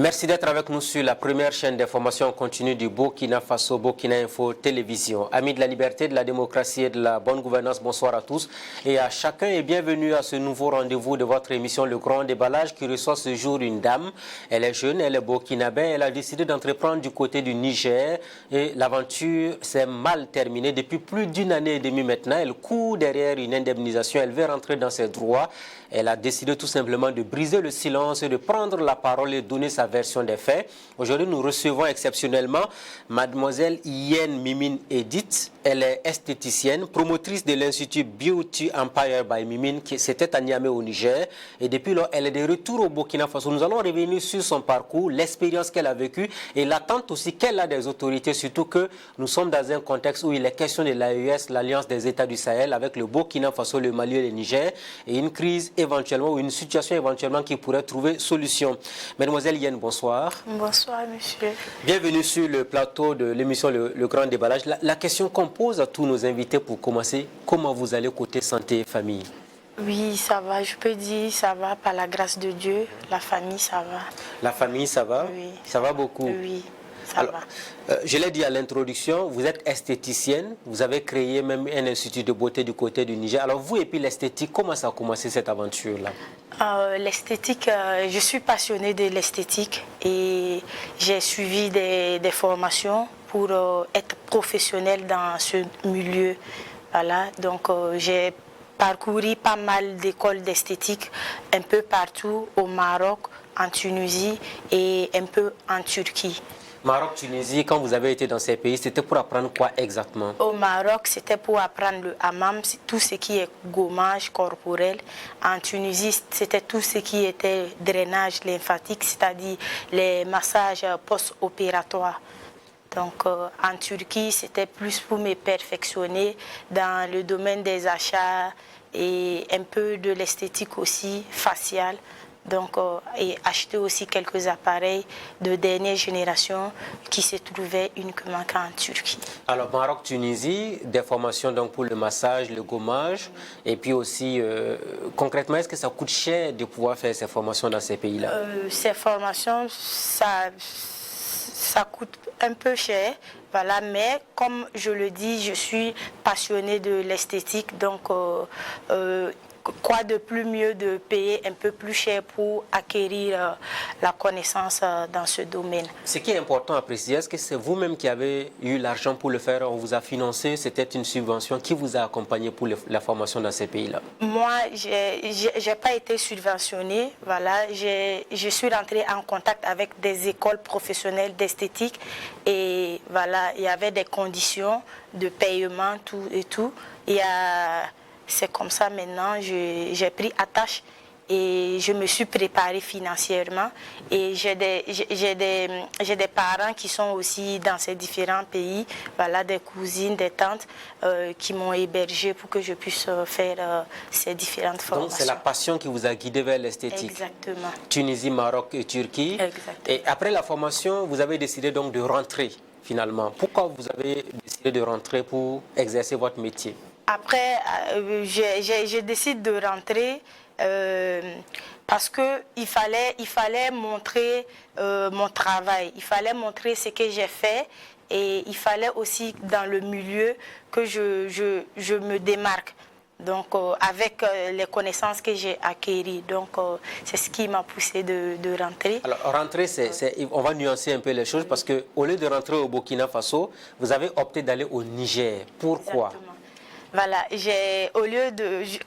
Merci d'être avec nous sur la première chaîne d'information continue du Burkina Faso, Burkina Info Télévision. Amis de la liberté, de la démocratie et de la bonne gouvernance, bonsoir à tous et à chacun et bienvenue à ce nouveau rendez-vous de votre émission Le Grand Déballage qui reçoit ce jour une dame. Elle est jeune, elle est burkinabé, elle a décidé d'entreprendre du côté du Niger et l'aventure s'est mal terminée. Depuis plus d'une année et demie maintenant, elle court derrière une indemnisation, elle veut rentrer dans ses droits. Elle a décidé tout simplement de briser le silence et de prendre la parole et donner sa version des faits. Aujourd'hui, nous recevons exceptionnellement mademoiselle Yen Mimine Edith. Elle est esthéticienne, promotrice de l'Institut Beauty Empire by Mimine, qui c'était à Niamey au Niger. Et depuis lors, elle est de retour au Burkina Faso. Nous allons revenir sur son parcours, l'expérience qu'elle a vécue et l'attente aussi qu'elle a des autorités, surtout que nous sommes dans un contexte où il est question de l'AES, l'Alliance des États du Sahel, avec le Burkina Faso, le Mali et le Niger, et une crise éventuellement ou une situation éventuellement qui pourrait trouver solution. Mademoiselle Yen, bonsoir. Bonsoir, monsieur. Bienvenue sur le plateau de l'émission Le Grand Déballage. La question qu'on pose à tous nos invités pour commencer, comment vous allez côté santé et famille? Oui, ça va, je peux dire ça va par la grâce de Dieu. La famille, ça va. La famille, ça va? Oui. Ça va beaucoup? Oui, ça va. Je l'ai dit à l'introduction, vous êtes esthéticienne, vous avez créé même un institut de beauté du côté du Niger. Alors vous et puis l'esthétique, comment ça a commencé cette aventure-là? L'esthétique, je suis passionnée de l'esthétique et j'ai suivi des formations pour être professionnelle dans ce milieu. Voilà, donc j'ai parcouru pas mal d'écoles d'esthétique un peu partout au Maroc, en Tunisie et un peu en Turquie. Maroc, Tunisie, quand vous avez été dans ces pays, c'était pour apprendre quoi exactement? Au Maroc, c'était pour apprendre le hammam, tout ce qui est gommage corporel. En Tunisie, c'était tout ce qui était drainage lymphatique, c'est-à-dire les massages post-opératoires. Donc en Turquie, c'était plus pour me perfectionner dans le domaine des achats et un peu de l'esthétique aussi, faciale. Donc, et acheter aussi quelques appareils de dernière génération qui se trouvaient uniquement qu'en Turquie. Alors, Maroc, Tunisie, des formations donc pour le massage, le gommage, et puis aussi, concrètement, est-ce que ça coûte cher de pouvoir faire ces formations dans ces pays-là? Ces formations, ça coûte un peu cher, voilà, mais comme je le dis, je suis passionnée de l'esthétique, donc quoi de plus mieux de payer un peu plus cher pour acquérir la connaissance dans ce domaine. Ce qui est important à préciser, est-ce que c'est vous-même qui avez eu l'argent pour le faire? On vous a financé, c'était une subvention qui vous a accompagné pour la formation dans ces pays-là? Moi, je n'ai pas été subventionnée. Voilà, je suis rentrée en contact avec des écoles professionnelles d'esthétique et voilà, il y avait des conditions de paiement, tout et tout. C'est comme ça maintenant, j'ai pris attache et je me suis préparée financièrement. Et j'ai des parents qui sont aussi dans ces différents pays, voilà, des cousines, des tantes qui m'ont hébergée pour que je puisse faire ces différentes formations. Donc c'est la passion qui vous a guidé vers l'esthétique. Exactement. Tunisie, Maroc et Turquie. Exactement. Et après la formation, vous avez décidé donc de rentrer finalement. Pourquoi vous avez décidé de rentrer pour exercer votre métier? Après, je décide de rentrer parce qu'il fallait montrer mon travail, il fallait montrer ce que j'ai fait et il fallait aussi dans le milieu que je me démarque. Donc, avec les connaissances que j'ai acquises. Donc, c'est ce qui m'a poussé de rentrer. Alors, rentrer, on va nuancer un peu les choses parce qu'au lieu de rentrer au Burkina Faso, vous avez opté d'aller au Niger. Pourquoi? Exactement. Voilà,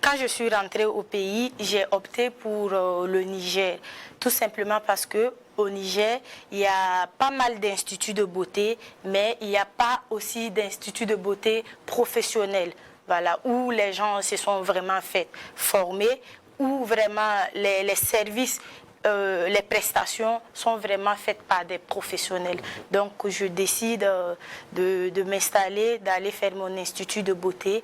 quand je suis rentrée au pays, j'ai opté pour le Niger. Tout simplement parce que au Niger, il y a pas mal d'instituts de beauté, mais il n'y a pas aussi d'instituts de beauté professionnels. Voilà, où les gens se sont vraiment fait former, où vraiment les services, les prestations sont vraiment faites par des professionnels. Donc je décide de m'installer, d'aller faire mon institut de beauté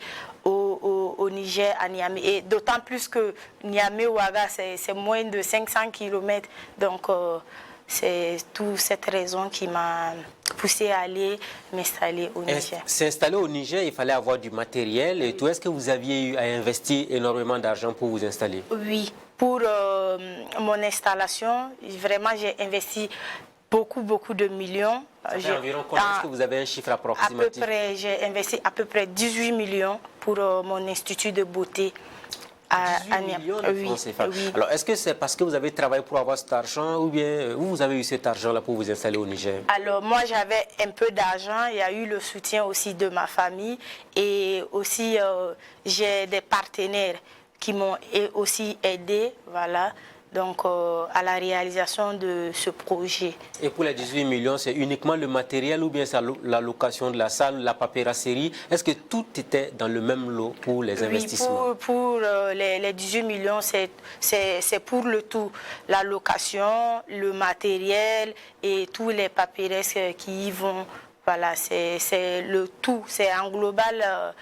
au Niger, à Niamey. Et d'autant plus que Niamey-Ouaga, c'est moins de 500 km. Donc, c'est toute cette raison qui m'a poussé à aller m'installer au Niger. S'installer au Niger, il fallait avoir du matériel et tout. Est-ce que vous aviez eu à investir énormément d'argent pour vous installer? Oui, pour mon installation, vraiment j'ai investi beaucoup de millions. Environ combien? Est-ce que vous avez un chiffre approximatif? J'ai investi à peu près 18 millions pour mon institut de beauté. 18 millions de francs CFA. Oui. Alors, est-ce que c'est parce que vous avez travaillé pour avoir cet argent ou bien vous avez eu cet argent-là pour vous installer au Niger? Alors, moi, j'avais un peu d'argent. Il y a eu le soutien aussi de ma famille et aussi j'ai des partenaires qui m'ont aussi aidé, voilà. Donc, à la réalisation de ce projet. Et pour les 18 millions, c'est uniquement le matériel ou bien c'est la location de la salle, la papyrasserie? Est-ce que tout était dans le même lot pour les investissements? Oui, pour les 18 millions, c'est pour le tout. La location, le matériel et tous les papyrasses qui y vont. Voilà, c'est le tout. C'est en global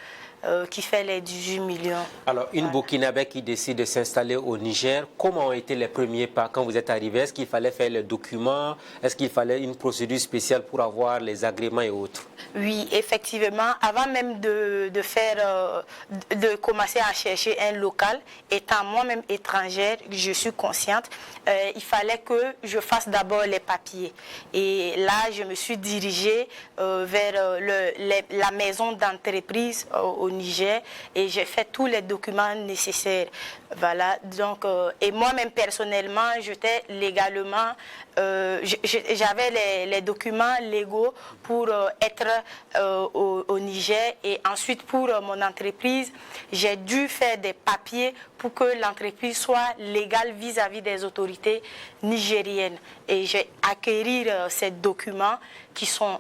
qui fait les 18 millions. Alors, une Burkinabé qui décide de s'installer au Niger, comment ont été les premiers pas quand vous êtes arrivé? Est-ce qu'il fallait faire les documents? Est-ce qu'il fallait une procédure spéciale pour avoir les agréments et autres? Oui, effectivement. Avant même de commencer à chercher un local, étant moi-même étrangère, je suis consciente, il fallait que je fasse d'abord les papiers. Et là, je me suis dirigée vers la maison d'entreprise au Niger et j'ai fait tous les documents nécessaires. Voilà, donc, et moi-même personnellement, j'étais légalement, j'avais les documents légaux pour être au Niger et ensuite pour mon entreprise, j'ai dû faire des papiers pour que l'entreprise soit légale vis-à-vis des autorités nigériennes. Et j'ai acquis ces documents qui sont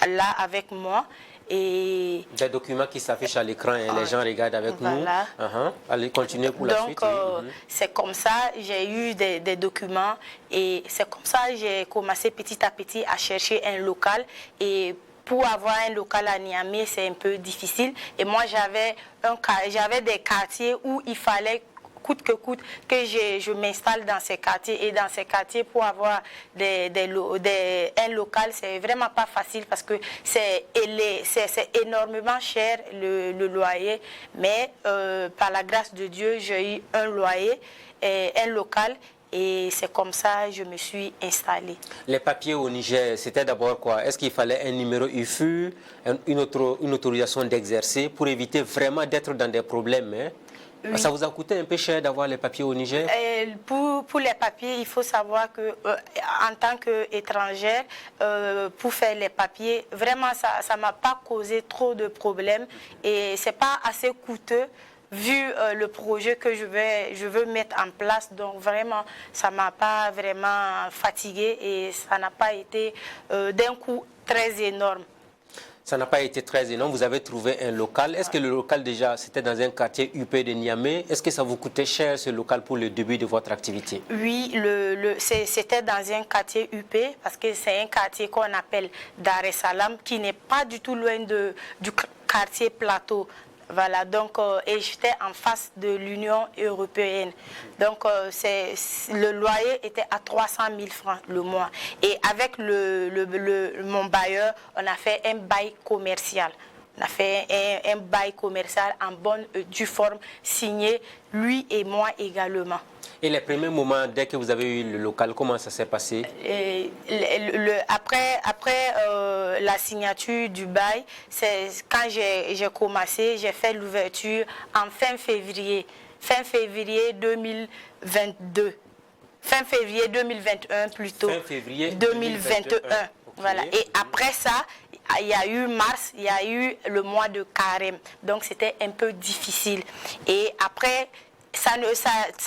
là avec moi. Et des documents qui s'affichent à l'écran et les gens regardent avec voilà. nous. Allez, continuer pour la suite. Donc, c'est comme ça, j'ai eu des documents et c'est comme ça que j'ai commencé petit à petit à chercher un local. Et pour avoir un local à Niamey, c'est un peu difficile. Et moi, j'avais des quartiers où il fallait coûte que coûte que je m'installe dans ces quartiers. Et dans ces quartiers, pour avoir un local, c'est vraiment pas facile parce que c'est énormément cher le loyer. Mais par la grâce de Dieu, j'ai eu un loyer, un local. Et c'est comme ça que je me suis installée. Les papiers au Niger, c'était d'abord quoi? Est-ce qu'il fallait un numéro IFU, une autorisation d'exercer pour éviter vraiment d'être dans des problèmes, hein? Oui. Ça vous a coûté un peu cher d'avoir les papiers au Niger? Pour les papiers, il faut savoir que en tant qu'étrangère, pour faire les papiers, vraiment ça ne m'a pas causé trop de problèmes et ce n'est pas assez coûteux vu le projet que je veux mettre en place. Donc vraiment, ça ne m'a pas vraiment fatiguée et ça n'a pas été d'un coup très énorme. Ça n'a pas été très énorme. Vous avez trouvé un local. Est-ce que le local déjà, c'était dans un quartier UP de Niamey? Est-ce que ça vous coûtait cher ce local pour le début de votre activité? Oui, c'était dans un quartier UP parce que c'est un quartier qu'on appelle Dar es Salaam qui n'est pas du tout loin du quartier Plateau. Voilà, donc, et j'étais en face de l'Union européenne. Donc, le loyer était à 300 000 francs le mois. Et avec mon bailleur, on a fait un bail commercial. On a fait un bail commercial en bonne et due forme, signé lui et moi également. Et les premiers moments, dès que vous avez eu le local, comment ça s'est passé? Après la signature du bail, c'est quand j'ai commencé, j'ai fait l'ouverture en fin février 2022. Fin février 2021 plutôt. Fin février 2021. Okay. Voilà. Et après ça, il y a eu mars, il y a eu le mois de carême. Donc c'était un peu difficile. Et après, ça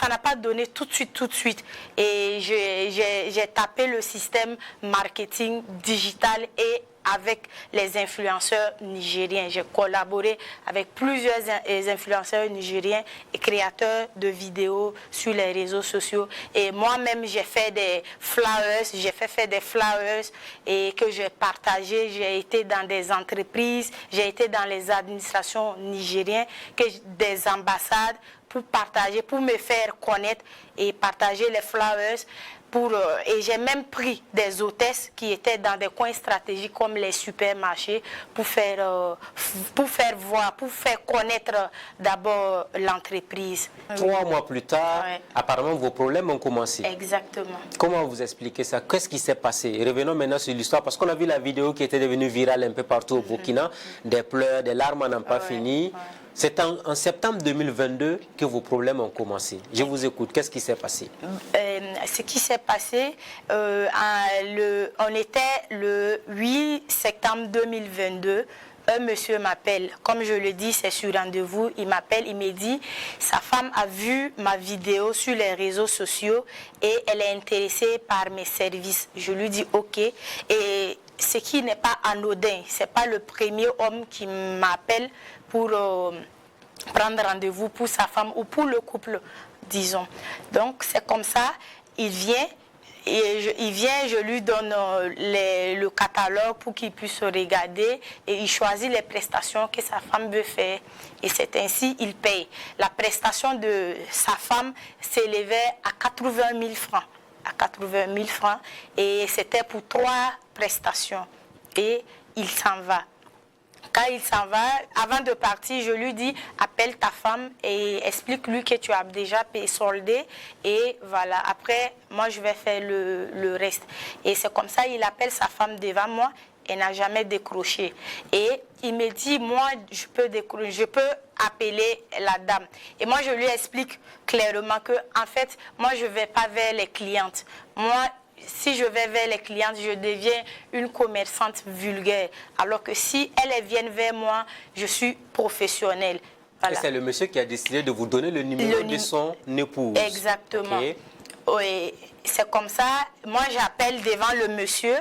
n'a pas donné tout de suite. Et j'ai tapé le système marketing digital et avec les influenceurs nigériens. J'ai collaboré avec plusieurs influenceurs nigériens et créateurs de vidéos sur les réseaux sociaux. Et moi-même, j'ai fait des flyers, j'ai fait faire des flyers et que j'ai partagé. J'ai été dans des entreprises, j'ai été dans les administrations nigériennes, des ambassades, pour partager, pour me faire connaître et partager les flyers. Et j'ai même pris des hôtesses qui étaient dans des coins stratégiques comme les supermarchés pour faire voir, pour faire connaître d'abord l'entreprise. 3 mois plus tard, Ouais. apparemment vos problèmes ont commencé. Exactement. Comment vous expliquez ça? Qu'est-ce qui s'est passé? Revenons maintenant sur l'histoire parce qu'on a vu la vidéo qui était devenue virale un peu partout au Burkina. Des pleurs, des larmes n'ont pas fini. Ouais. C'est en septembre 2022 que vos problèmes ont commencé. Je vous écoute. Qu'est-ce qui s'est passé? Ce qui s'est passé, on était le 8 septembre 2022. Un monsieur m'appelle, comme je le dis, c'est sur rendez-vous. Il m'appelle, il me dit, sa femme a vu ma vidéo sur les réseaux sociaux et elle est intéressée par mes services. Je lui dis ok. Et ce qui n'est pas anodin, c'est pas le premier homme qui m'appelle pour prendre rendez-vous pour sa femme ou pour le couple, disons. Donc c'est comme ça, il vient. Je lui donne le catalogue pour qu'il puisse regarder et il choisit les prestations que sa femme veut faire. Et c'est ainsi il paye. La prestation de sa femme s'élevait à 80 000 francs. À 80 000 francs. Et c'était pour 3 prestations. Et il s'en va. Quand il s'en va, avant de partir, je lui dis, appelle ta femme et explique-lui que tu as déjà payé, soldé. Et voilà, après, moi, je vais faire le reste. Et c'est comme ça, il appelle sa femme devant moi. Elle n'a jamais décroché. Et il me dit, moi, je peux appeler la dame. Et moi, je lui explique clairement que, en fait, moi, je ne vais pas vers les clientes. Moi, si je vais vers les clientes, je deviens une commerçante vulgaire. Alors que si elles viennent vers moi, je suis professionnelle. Voilà. Et c'est le monsieur qui a décidé de vous donner le numéro de son épouse. Exactement. Okay. Oui, c'est comme ça. Moi, j'appelle devant le monsieur.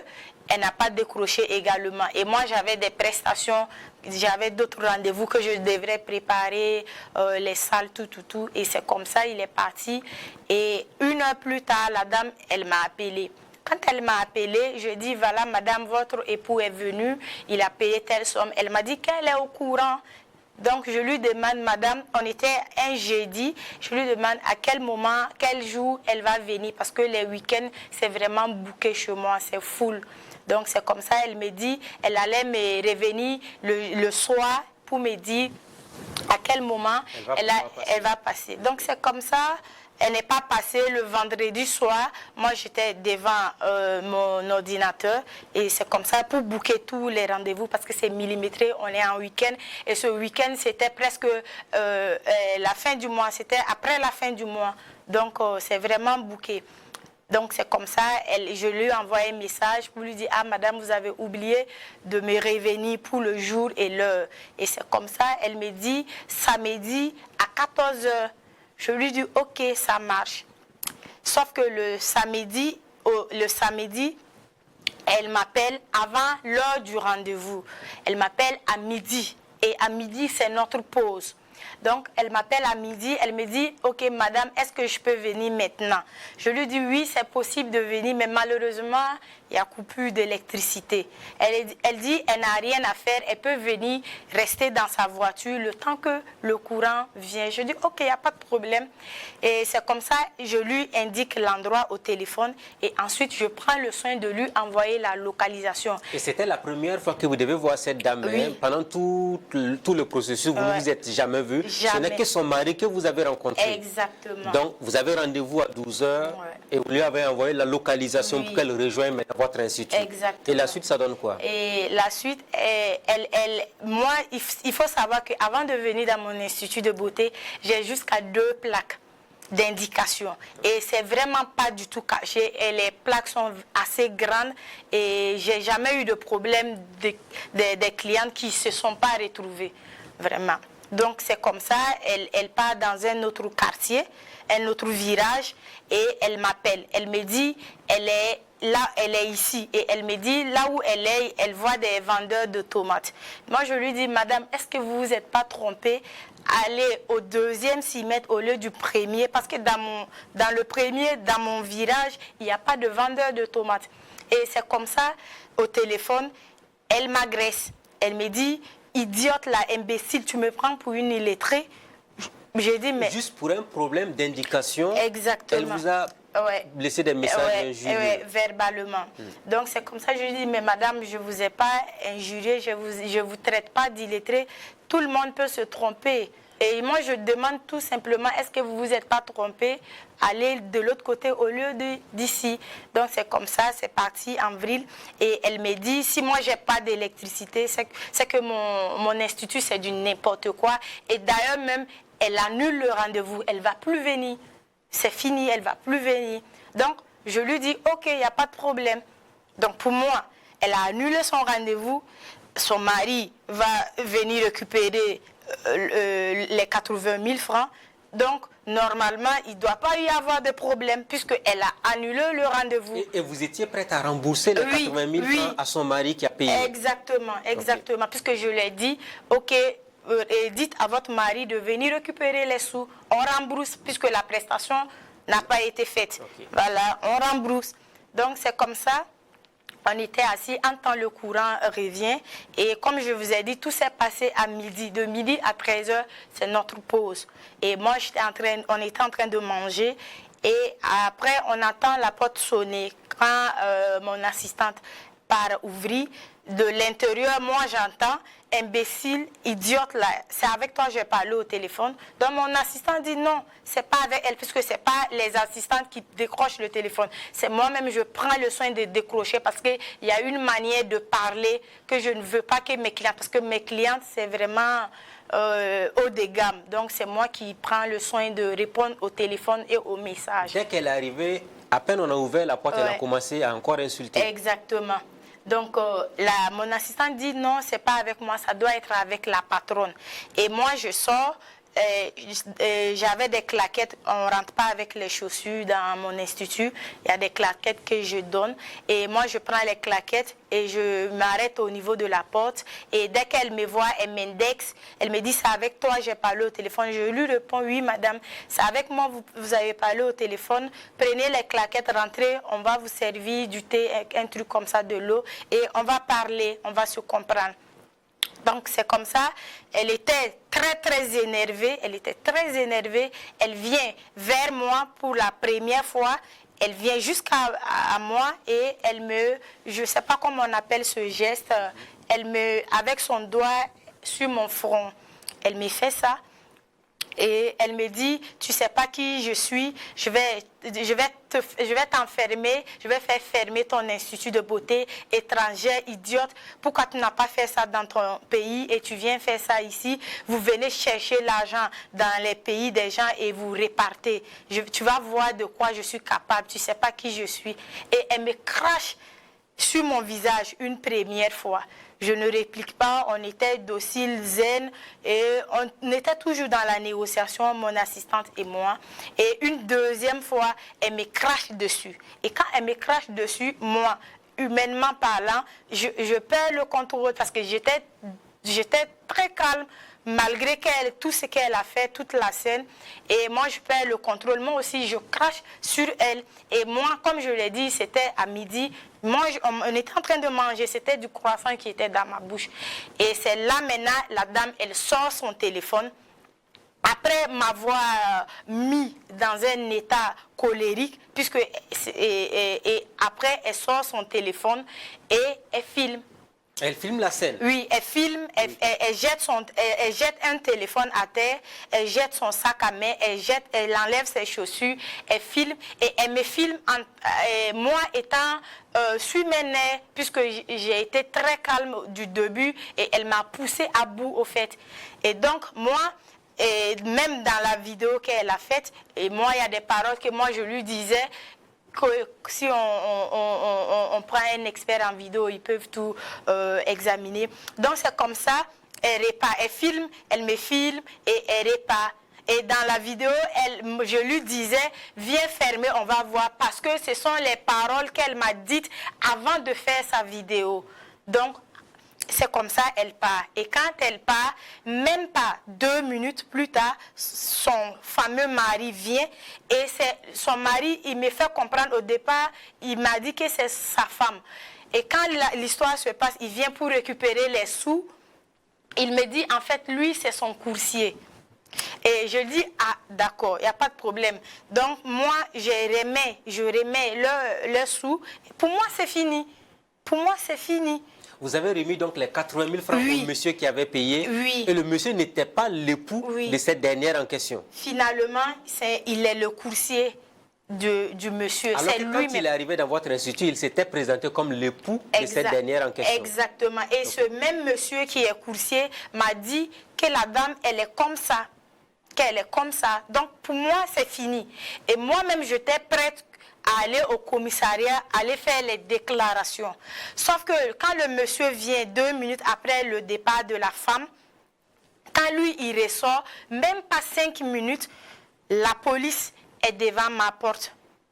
Elle n'a pas décroché également. Et moi, j'avais des prestations, j'avais d'autres rendez-vous que je devrais préparer, les salles, tout. Et c'est comme ça, il est parti. Et 1 heure plus tard, la dame, elle m'a appelé. Quand elle m'a appelé, je dis, voilà, madame, votre époux est venu, il a payé telle somme. Elle m'a dit qu'elle est au courant. Donc, je lui demande, madame, on était un jeudi, je lui demande à quel moment, quel jour elle va venir. Parce que les week-ends, c'est vraiment bouqué chez moi, c'est full. Donc, c'est comme ça, elle me dit, elle allait me revenir le soir pour me dire à quel moment elle va passer. Donc, c'est comme ça. Elle n'est pas passée le vendredi soir. Moi, j'étais devant mon ordinateur. Et c'est comme ça pour booker tous les rendez-vous parce que c'est millimétré. On est en week-end. Et ce week-end, c'était presque la fin du mois. C'était après la fin du mois. Donc, c'est vraiment booké. Donc, c'est comme ça, je lui ai envoyé un message pour lui dire, ah, madame, vous avez oublié de me revenir pour le jour et l'heure. Et c'est comme ça, elle me dit, samedi à 14 h. Je lui dis, ok, ça marche. Sauf que le samedi, elle m'appelle avant l'heure du rendez-vous. Elle m'appelle à midi. Et à midi, c'est notre pause. Donc, elle m'appelle à midi, elle me dit, ok, madame, est-ce que je peux venir maintenant? Je lui dis, oui, c'est possible de venir, mais malheureusement, il y a coupure d'électricité. Elle dit, elle n'a rien à faire, elle peut venir rester dans sa voiture le temps que le courant vient. Je dis, ok, il n'y a pas de problème. Et c'est comme ça, je lui indique l'endroit au téléphone et ensuite, je prends le soin de lui envoyer la localisation. Et c'était la première fois que vous devez voir cette dame. Oui. Hein? Pendant tout le processus, vous ne vous êtes jamais vu. Jamais. Ce n'est que son mari que vous avez rencontré. Exactement. Donc, vous avez rendez-vous à 12 h et vous lui avez envoyé la localisation pour qu'elle rejoigne votre institut. Exactement. Et la suite, ça donne quoi? Et la suite, moi, il faut savoir qu'avant de venir dans mon institut de beauté, j'ai jusqu'à 2 plaques d'indication. Et c'est vraiment pas du tout caché. Et les plaques sont assez grandes et j'ai jamais eu de problème des clientes qui se sont pas retrouvées. Vraiment. Donc c'est comme ça, elle part dans un autre quartier, un autre virage, et elle m'appelle. Elle me dit, elle est là, elle est ici. Et elle me dit, là où elle est, elle voit des vendeurs de tomates. Moi, je lui dis, madame, est-ce que vous vous êtes pas trompée? Allez au deuxième 6 mètres au lieu du premier, parce que dans le premier, dans mon virage, il n'y a pas de vendeur de tomates. Et c'est comme ça, au téléphone, elle m'agresse. Elle me dit, idiote, la imbécile, tu me prends pour une illettrée. J'ai dit, mais... Juste pour un problème d'indication, exactement. Elle vous a laissé des messages injurieux. Verbalement. Donc c'est comme ça que je lui dis, mais madame, je ne vous ai pas injurié, je vous traite pas d'illettré. Tout le monde peut se tromper. Et moi, je demande tout simplement, est-ce que vous ne vous êtes pas trompé? Aller de l'autre côté au lieu d'ici. Donc c'est comme ça, c'est parti en vrille. Et elle me dit, si moi, je n'ai pas d'électricité, c'est que mon institut, c'est du n'importe quoi. Et d'ailleurs même, elle annule le rendez-vous, elle ne va plus venir. C'est fini, elle ne va plus venir. Donc, je lui dis, ok, il n'y a pas de problème. Donc, pour moi, elle a annulé son rendez-vous. Son mari va venir récupérer les 80 000 francs. Donc, normalement, il ne doit pas y avoir de problème puisqu'elle a annulé le rendez-vous. Et vous étiez prête à rembourser les 80 000 francs à son mari qui a payé? Exactement, exactement. Okay. Puisque je lui ai dit, ok, et dites à votre mari de venir récupérer les sous. On rembourse puisque la prestation n'a pas été faite. Okay. Voilà, on rembourse. Donc c'est comme ça, on était assis, en temps le courant revient. Et comme je vous ai dit, tout s'est passé à midi. De midi à 13h, c'est notre pause. Et moi, on était en train de manger. Et après, on entend la porte sonner. Quand mon assistante part ouvrir, de l'intérieur, moi j'entends, imbécile, idiote, là, c'est avec toi que j'ai parlé au téléphone. Donc mon assistant dit non, c'est pas avec elle, puisque c'est pas les assistantes qui décrochent le téléphone. C'est moi-même, je prends le soin de décrocher parce qu'il y a une manière de parler que je ne veux pas que mes clients, parce que mes clientes, c'est vraiment haut de gamme. Donc c'est moi qui prends le soin de répondre au téléphone et aux messages. Dès qu'elle est arrivée, à peine on a ouvert la porte, elle a commencé à encore insulter. Exactement. Donc, mon assistant dit non, c'est pas avec moi, ça doit être avec la patronne. Et moi, je sors, j'avais des claquettes, on ne rentre pas avec les chaussures dans mon institut, il y a des claquettes que je donne. Et moi, je prends les claquettes et je m'arrête au niveau de la porte. Et dès qu'elle me voit, elle m'indexe, elle me dit, c'est avec toi, j'ai parlé au téléphone. Je lui réponds, oui, madame, c'est avec moi, vous avez parlé au téléphone. Prenez les claquettes, rentrez, on va vous servir du thé, un truc comme ça, de l'eau. Et on va parler, on va se comprendre. Donc, c'est comme ça. Elle était très, très énervée. Elle était très énervée. Elle vient vers moi pour la première fois. Elle vient jusqu'à moi et elle me, je ne sais pas comment on appelle ce geste, avec son doigt sur mon front, elle me fait ça. Et elle me dit, tu ne sais pas qui je suis, je vais t'enfermer, je vais faire fermer ton institut de beauté étrangère, idiote. Pourquoi tu n'as pas fait ça dans ton pays et tu viens faire ça ici? Vous venez chercher l'argent dans les pays des gens et vous répartez. Tu vas voir de quoi je suis capable, tu ne sais pas qui je suis. Et elle me crache sur mon visage une première fois. Je ne réplique pas, on était docile, zen, et on était toujours dans la négociation, mon assistante et moi. Et une deuxième fois, elle me crache dessus. Et quand elle me crache dessus, moi, humainement parlant, je perds le contrôle parce que j'étais très calme, malgré tout ce qu'elle a fait, toute la scène. Et moi, je perds le contrôle. Moi aussi, je crache sur elle. Et moi, comme je l'ai dit, c'était à midi. Moi, on était en train de manger. C'était du croissant qui était dans ma bouche. Et c'est là, maintenant, la dame, elle sort son téléphone. Après m'avoir mis dans un état colérique, puisque et après, elle sort son téléphone et elle filme. Elle filme la scène? Oui, elle filme, elle jette un téléphone à terre, elle jette son sac à main, elle enlève ses chaussures, elle filme et elle me filme, moi étant sur mes nerfs, puisque j'ai été très calme du début et elle m'a poussé à bout au fait. Et donc moi, et même dans la vidéo qu'elle a faite, et moi il y a des paroles que moi je lui disais, que si on prend un expert en vidéo, ils peuvent tout examiner. Donc c'est comme ça, elle répare. Elle filme, elle me filme et elle répare. Et dans la vidéo, je lui disais, viens fermer, on va voir. Parce que ce sont les paroles qu'elle m'a dites avant de faire sa vidéo. Donc, c'est comme ça, elle part. Et quand elle part, même pas 2 minutes plus tard, son fameux mari vient. Et son mari, il me fait comprendre au départ, il m'a dit que c'est sa femme. Et quand l'histoire se passe, il vient pour récupérer les sous. Il me dit, en fait, lui, c'est son coursier. Et je dis, ah, d'accord, il n'y a pas de problème. Donc, moi, je remets le sous. Pour moi, c'est fini. Pour moi, c'est fini. Vous avez remis donc les 80 000 francs au monsieur qui avait payé. Oui. Et le monsieur n'était pas l'époux de cette dernière en question. Finalement, il est le coursier du monsieur. Alors que quand il est arrivé dans votre institut, il s'était présenté comme l'époux de cette dernière en question. Exactement. Et ce même monsieur qui est coursier m'a dit que la dame, elle est comme ça. Qu'elle est comme ça. Donc, pour moi, c'est fini. Et moi-même, j'étais prête à aller au commissariat, aller faire les déclarations. Sauf que quand le monsieur vient 2 minutes après le départ de la femme, quand lui, il ressort, même pas 5 minutes, la police est devant ma porte.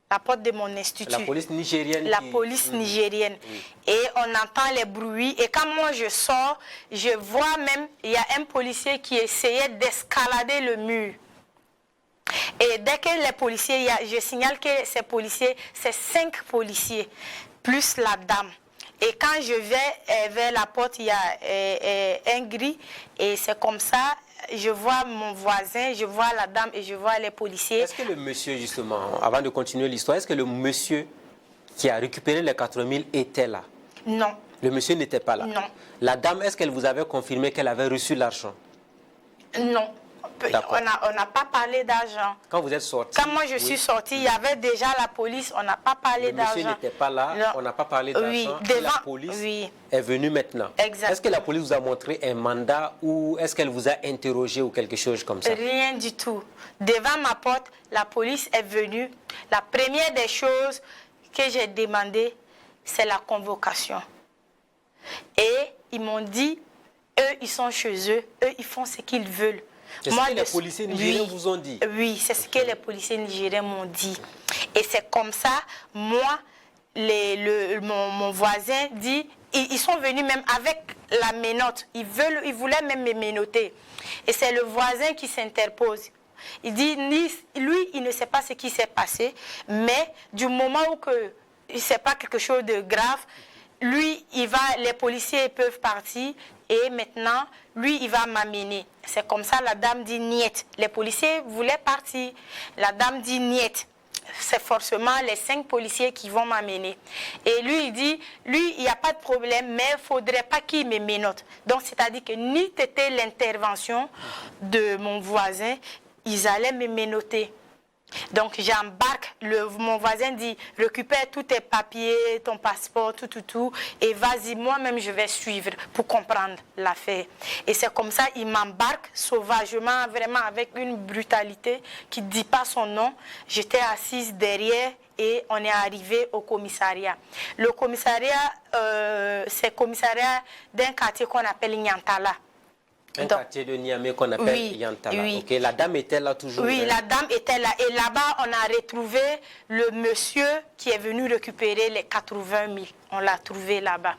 La porte de mon institut. La police nigérienne. La police nigérienne. Oui. Et on entend les bruits. Et quand moi je sors, je vois même, il y a un policier qui essayait d'escalader le mur. Et dès que les policiers, je signale que ces policiers, c'est 5 policiers, plus la dame. Et quand je vais vers la porte, il y a un gris. Et c'est comme ça, je vois mon voisin, je vois la dame et je vois les policiers. Est-ce que le monsieur, justement, avant de continuer l'histoire, est-ce que le monsieur qui a récupéré les 80 000 était là? Non. Le monsieur n'était pas là? Non. La dame, est-ce qu'elle vous avait confirmé qu'elle avait reçu l'argent? Non. On n'a pas parlé d'argent. Quand vous êtes sorti? Quand moi je suis sortie, il y avait déjà la police, on n'a pas parlé d'argent. Le monsieur n'était pas là, non. On n'a pas parlé d'argent. Oui, la police est venue maintenant. Est-ce que la police vous a montré un mandat ou est-ce qu'elle vous a interrogé ou quelque chose comme ça? Rien du tout. Devant ma porte, la police est venue. La première des choses que j'ai demandé, c'est la convocation. Et ils m'ont dit, eux, ils sont chez eux, eux, ils font ce qu'ils veulent. C'est ce que les policiers nigériens vous ont dit? Oui, c'est ce que les policiers nigériens m'ont dit. Et c'est comme ça, moi, mon voisin dit, ils sont venus même avec la menotte. Ils voulaient même me menotter. Et c'est le voisin qui s'interpose. Il dit, lui, il ne sait pas ce qui s'est passé, mais du moment où il ne sait pas quelque chose de grave, lui, les policiers peuvent partir et maintenant, lui, il va m'amener. C'est comme ça, la dame dit niet. Les policiers voulaient partir. La dame dit niet. C'est forcément les 5 policiers qui vont m'amener. Et lui, il dit, lui, il n'y a pas de problème, mais il ne faudrait pas qu'il me menotte. Donc, c'est-à-dire que ni c'était l'intervention de mon voisin, ils allaient me menotter. Donc j'embarque, mon voisin dit, récupère tous tes papiers, ton passeport, tout, et vas-y, moi-même je vais suivre pour comprendre l'affaire. Et c'est comme ça, il m'embarque sauvagement, vraiment avec une brutalité qui ne dit pas son nom. J'étais assise derrière et on est arrivé au commissariat. Le commissariat, c'est le commissariat d'un quartier qu'on appelle Nyantala. Un quartier de Niamey qu'on appelle Yantala. Oui. Okay. La dame était là toujours? Oui, la dame était là. Et là-bas, on a retrouvé le monsieur qui est venu récupérer les 80 000. On l'a trouvé là-bas.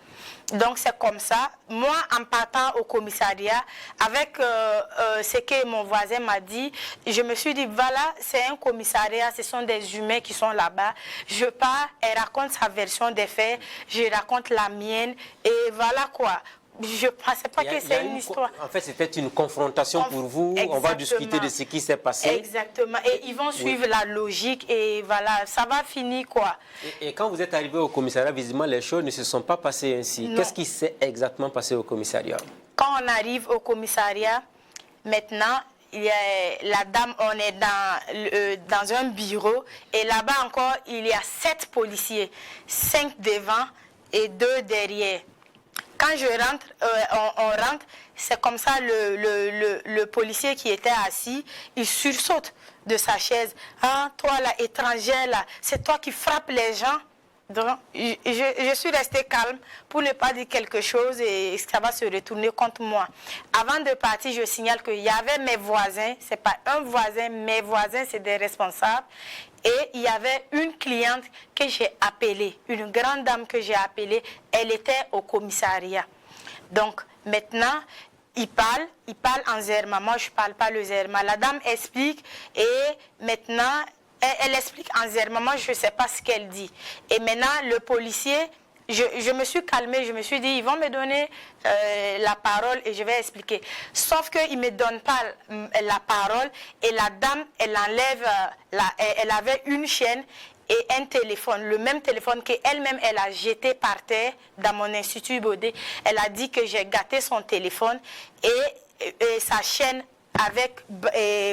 Donc, c'est comme ça. Moi, en partant au commissariat, avec ce que mon voisin m'a dit, je me suis dit, voilà, c'est un commissariat, ce sont des humains qui sont là-bas. Je pars, elle raconte sa version des faits, je raconte la mienne, et voilà quoi. Je ne pensais pas que c'est une histoire. En fait, c'était une confrontation pour vous. Exactement. On va discuter de ce qui s'est passé. Exactement. Et ils vont suivre la logique et voilà, ça va finir quoi. Et quand vous êtes arrivé au commissariat, visiblement, les choses ne se sont pas passées ainsi. Qu'est-ce qui s'est exactement passé au commissariat? Quand on arrive au commissariat, maintenant, il y a la dame, on est dans un bureau et là-bas encore, il y a 7 policiers, 5 devant et 2 derrière. Quand je rentre, on rentre, c'est comme ça, le policier qui était assis, il sursaute de sa chaise. Ah, toi là, étrangère là, c'est toi qui frappes les gens. Donc, je suis restée calme pour ne pas dire quelque chose et ça va se retourner contre moi. Avant de partir, je signale qu'il y avait mes voisins, ce n'est pas un voisin, mes voisins, c'est des responsables. Et il y avait une cliente que j'ai appelée, une grande dame que j'ai appelée, elle était au commissariat. Donc, maintenant, il parle en Zerma, moi je ne parle pas le Zerma. La dame explique et maintenant, elle explique en Zerma, moi je ne sais pas ce qu'elle dit. Et maintenant, le policier, je me suis calmée, je me suis dit, ils vont me donner la parole et je vais expliquer. Sauf qu'ils ne me donnent pas la parole et la dame, elle enlève, elle avait une chaîne et un téléphone, le même téléphone qu'elle-même, elle a jeté par terre dans mon institut Baudet. Elle a dit que j'ai gâté son téléphone et sa chaîne avec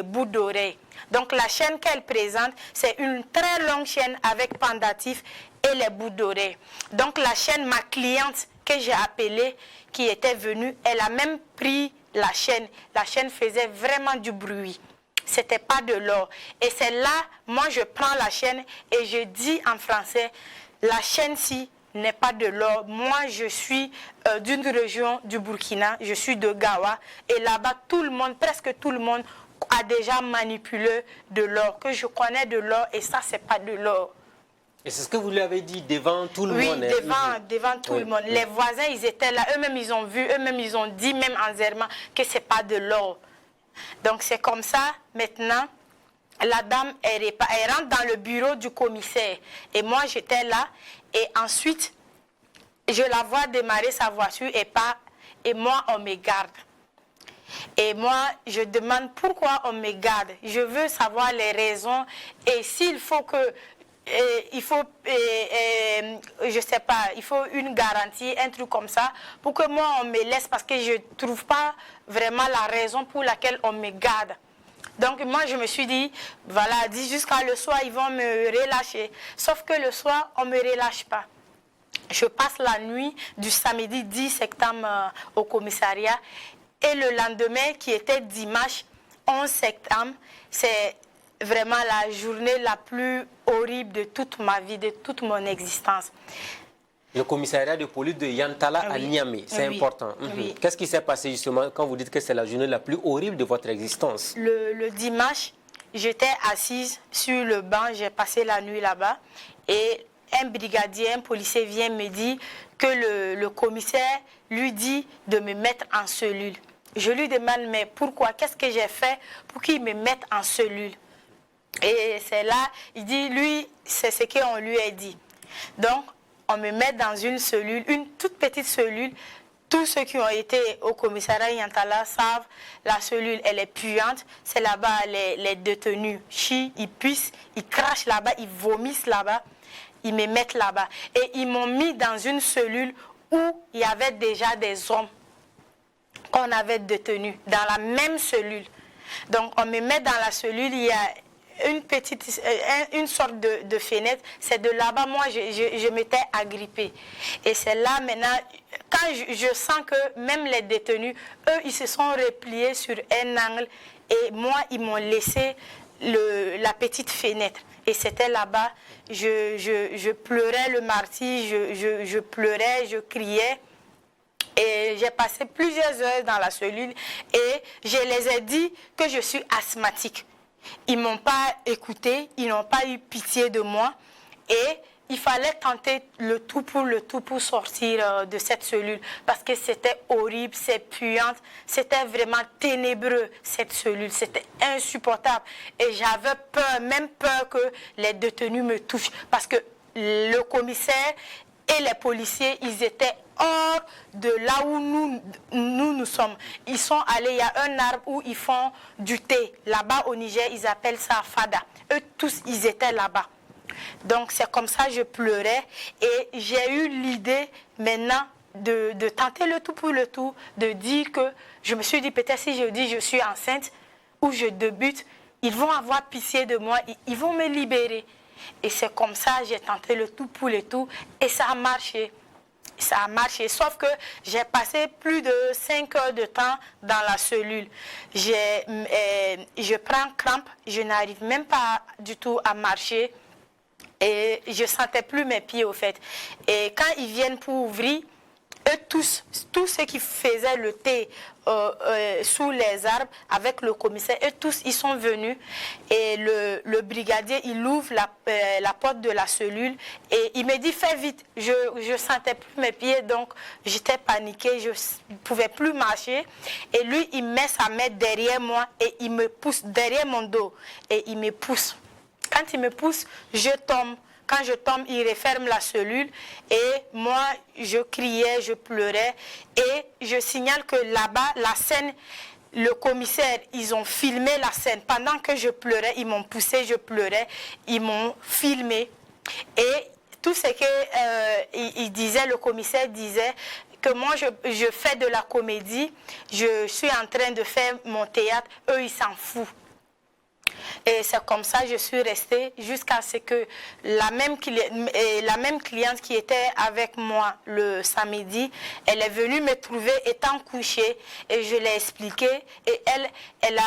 bout d'oreille. Donc la chaîne qu'elle présente, c'est une très longue chaîne avec pendatif et les bouts d'oreille. Donc la chaîne, ma cliente que j'ai appelée, qui était venue, elle a même pris la chaîne. La chaîne faisait vraiment du bruit. C'était pas de l'or. Et c'est là, moi je prends la chaîne et je dis en français, la chaîne-ci n'est pas de l'or. Moi je suis d'une région du Burkina, je suis de Gawa. Et là-bas, tout le monde, presque tout le monde, a déjà manipulé de l'or, que je connais de l'or et ça, c'est pas de l'or. Et c'est ce que vous lui avez dit devant tout le monde? Oui, devant tout le monde. Les voisins, ils étaient là, eux-mêmes, ils ont vu, eux-mêmes, ils ont dit, même en Zerma, que c'est pas de l'or. Donc c'est comme ça, maintenant, la dame, elle rentre dans le bureau du commissaire. Et moi, j'étais là. Et ensuite, je la vois démarrer sa voiture et moi, on me garde. Et moi, je demande pourquoi on me garde. Je veux savoir les raisons. Et s'il faut que... je sais pas, il faut une garantie, un truc comme ça, pour que moi on me laisse parce que je ne trouve pas vraiment la raison pour laquelle on me garde. Donc moi je me suis dit, voilà, jusqu'à le soir ils vont me relâcher. Sauf que le soir on ne me relâche pas. Je passe la nuit du samedi 10 septembre au commissariat et le lendemain qui était dimanche 11 septembre, c'est vraiment la journée la plus horrible de toute ma vie, de toute mon existence. Le commissariat de police de Yantala à Niamey, c'est important. Oui. Qu'est-ce qui s'est passé justement quand vous dites que c'est la journée la plus horrible de votre existence? Le dimanche, j'étais assise sur le banc, j'ai passé la nuit là-bas et un brigadier, un policier vient me dire que le commissaire lui dit de me mettre en cellule. Je lui demande, mais pourquoi? Qu'est-ce que j'ai fait pour qu'il me mette en cellule? Et c'est là, il dit, lui, c'est ce qu'on lui a dit. Donc, on me met dans une cellule, une toute petite cellule. Tous ceux qui ont été au commissariat Yantala savent, la cellule, elle est puante. C'est là-bas, les détenus chient, ils pissent, ils crachent là-bas, ils vomissent là-bas. Ils me mettent là-bas. Et ils m'ont mis dans une cellule où il y avait déjà des hommes qu'on avait détenus, dans la même cellule. Donc, on me met dans la cellule, il y a une sorte de fenêtre, c'est de là-bas, moi, je m'étais agrippée. Et c'est là, maintenant, quand je sens que même les détenus, eux, ils se sont repliés sur un angle, et moi, ils m'ont laissé la petite fenêtre. Et c'était là-bas, je pleurais le martyre, je pleurais, je criais. Et j'ai passé plusieurs heures dans la cellule, et je les ai dit que je suis asthmatique. Ils ne m'ont pas écouté, ils n'ont pas eu pitié de moi et il fallait tenter le tout pour sortir de cette cellule parce que c'était horrible, c'est puante, c'était vraiment ténébreux cette cellule, c'était insupportable et j'avais peur, même peur que les détenus me touchent parce que le commissaire et les policiers, ils étaient hors de là où nous sommes. Ils sont allés, il y a un arbre où ils font du thé. Là-bas au Niger, ils appellent ça fada. Eux tous, ils étaient là-bas. Donc c'est comme ça que je pleurais. Et j'ai eu l'idée maintenant de tenter le tout pour le tout, de dire que, je me suis dit peut-être si je dis je suis enceinte ou je débute, ils vont avoir pitié de moi, ils vont me libérer. Et c'est comme ça que j'ai tenté le tout pour le tout et ça a marché. Ça a marché, sauf que j'ai passé plus de 5 heures de temps dans la cellule. Je prends crampe, je n'arrive même pas du tout à marcher. Et je ne sentais plus mes pieds au fait. Et quand ils viennent pour ouvrir, eux tous ceux qui faisaient le thé sous les arbres avec le commissaire, eux tous, ils sont venus. Et le brigadier, il ouvre la porte de la cellule et il me dit, fais vite. Je ne sentais plus mes pieds, donc j'étais paniquée, je ne pouvais plus marcher. Et lui, il met sa main derrière moi et il me pousse derrière mon dos. Et il me pousse. Quand il me pousse, je tombe. Quand je tombe, il referme la cellule et moi, je criais, je pleurais. Et je signale que là-bas, la scène, le commissaire, ils ont filmé la scène. Pendant que je pleurais, ils m'ont poussé, je pleurais, ils m'ont filmé. Et tout ce que le commissaire disait, que moi, je fais de la comédie, je suis en train de faire mon théâtre, eux, ils s'en foutent. Et c'est comme ça que je suis restée jusqu'à ce que la même cliente qui était avec moi le samedi, elle est venue me trouver étant couchée et je l'ai expliqué et elle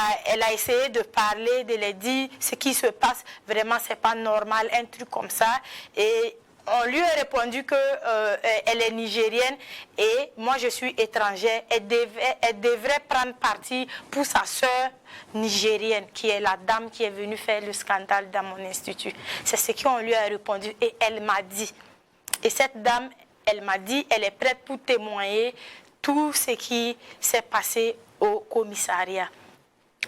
a essayé de parler, de lui dire ce qui se passe, vraiment c'est pas normal, un truc comme ça. Et on lui a répondu qu'elle est nigérienne et moi je suis étrangère. Elle devrait prendre parti pour sa soeur nigérienne, qui est la dame qui est venue faire le scandale dans mon institut. C'est ce qu'on lui a répondu et elle m'a dit. Et cette dame, elle m'a dit, elle est prête pour témoigner tout ce qui s'est passé au commissariat.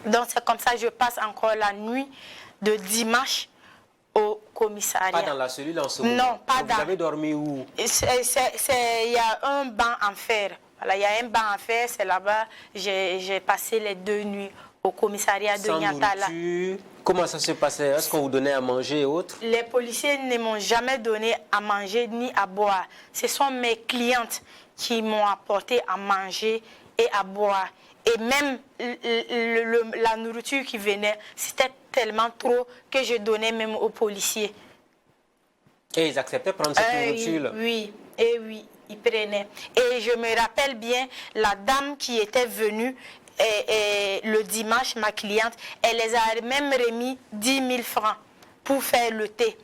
Donc c'est comme ça que je passe encore la nuit de dimanche au commissariat. Pas dans la cellule en ce moment? Non, pas dans. Vous avez dormi où? Il y a un banc en fer. Voilà, il y a un banc en fer, c'est là-bas. J'ai passé les 2 nuits au commissariat de Niantala. Comment ça se passait? Est-ce qu'on vous donnait à manger et autres? Les policiers ne m'ont jamais donné à manger ni à boire. Ce sont mes clientes qui m'ont apporté à manger et à boire. Et même la nourriture qui venait, c'était tellement trop que je donnais même aux policiers. Et ils acceptaient de prendre cette nourriture? Oui, ils prenaient. Et je me rappelle bien, la dame qui était venue le dimanche, ma cliente, elle les a même remis 10 000 francs pour faire le thé.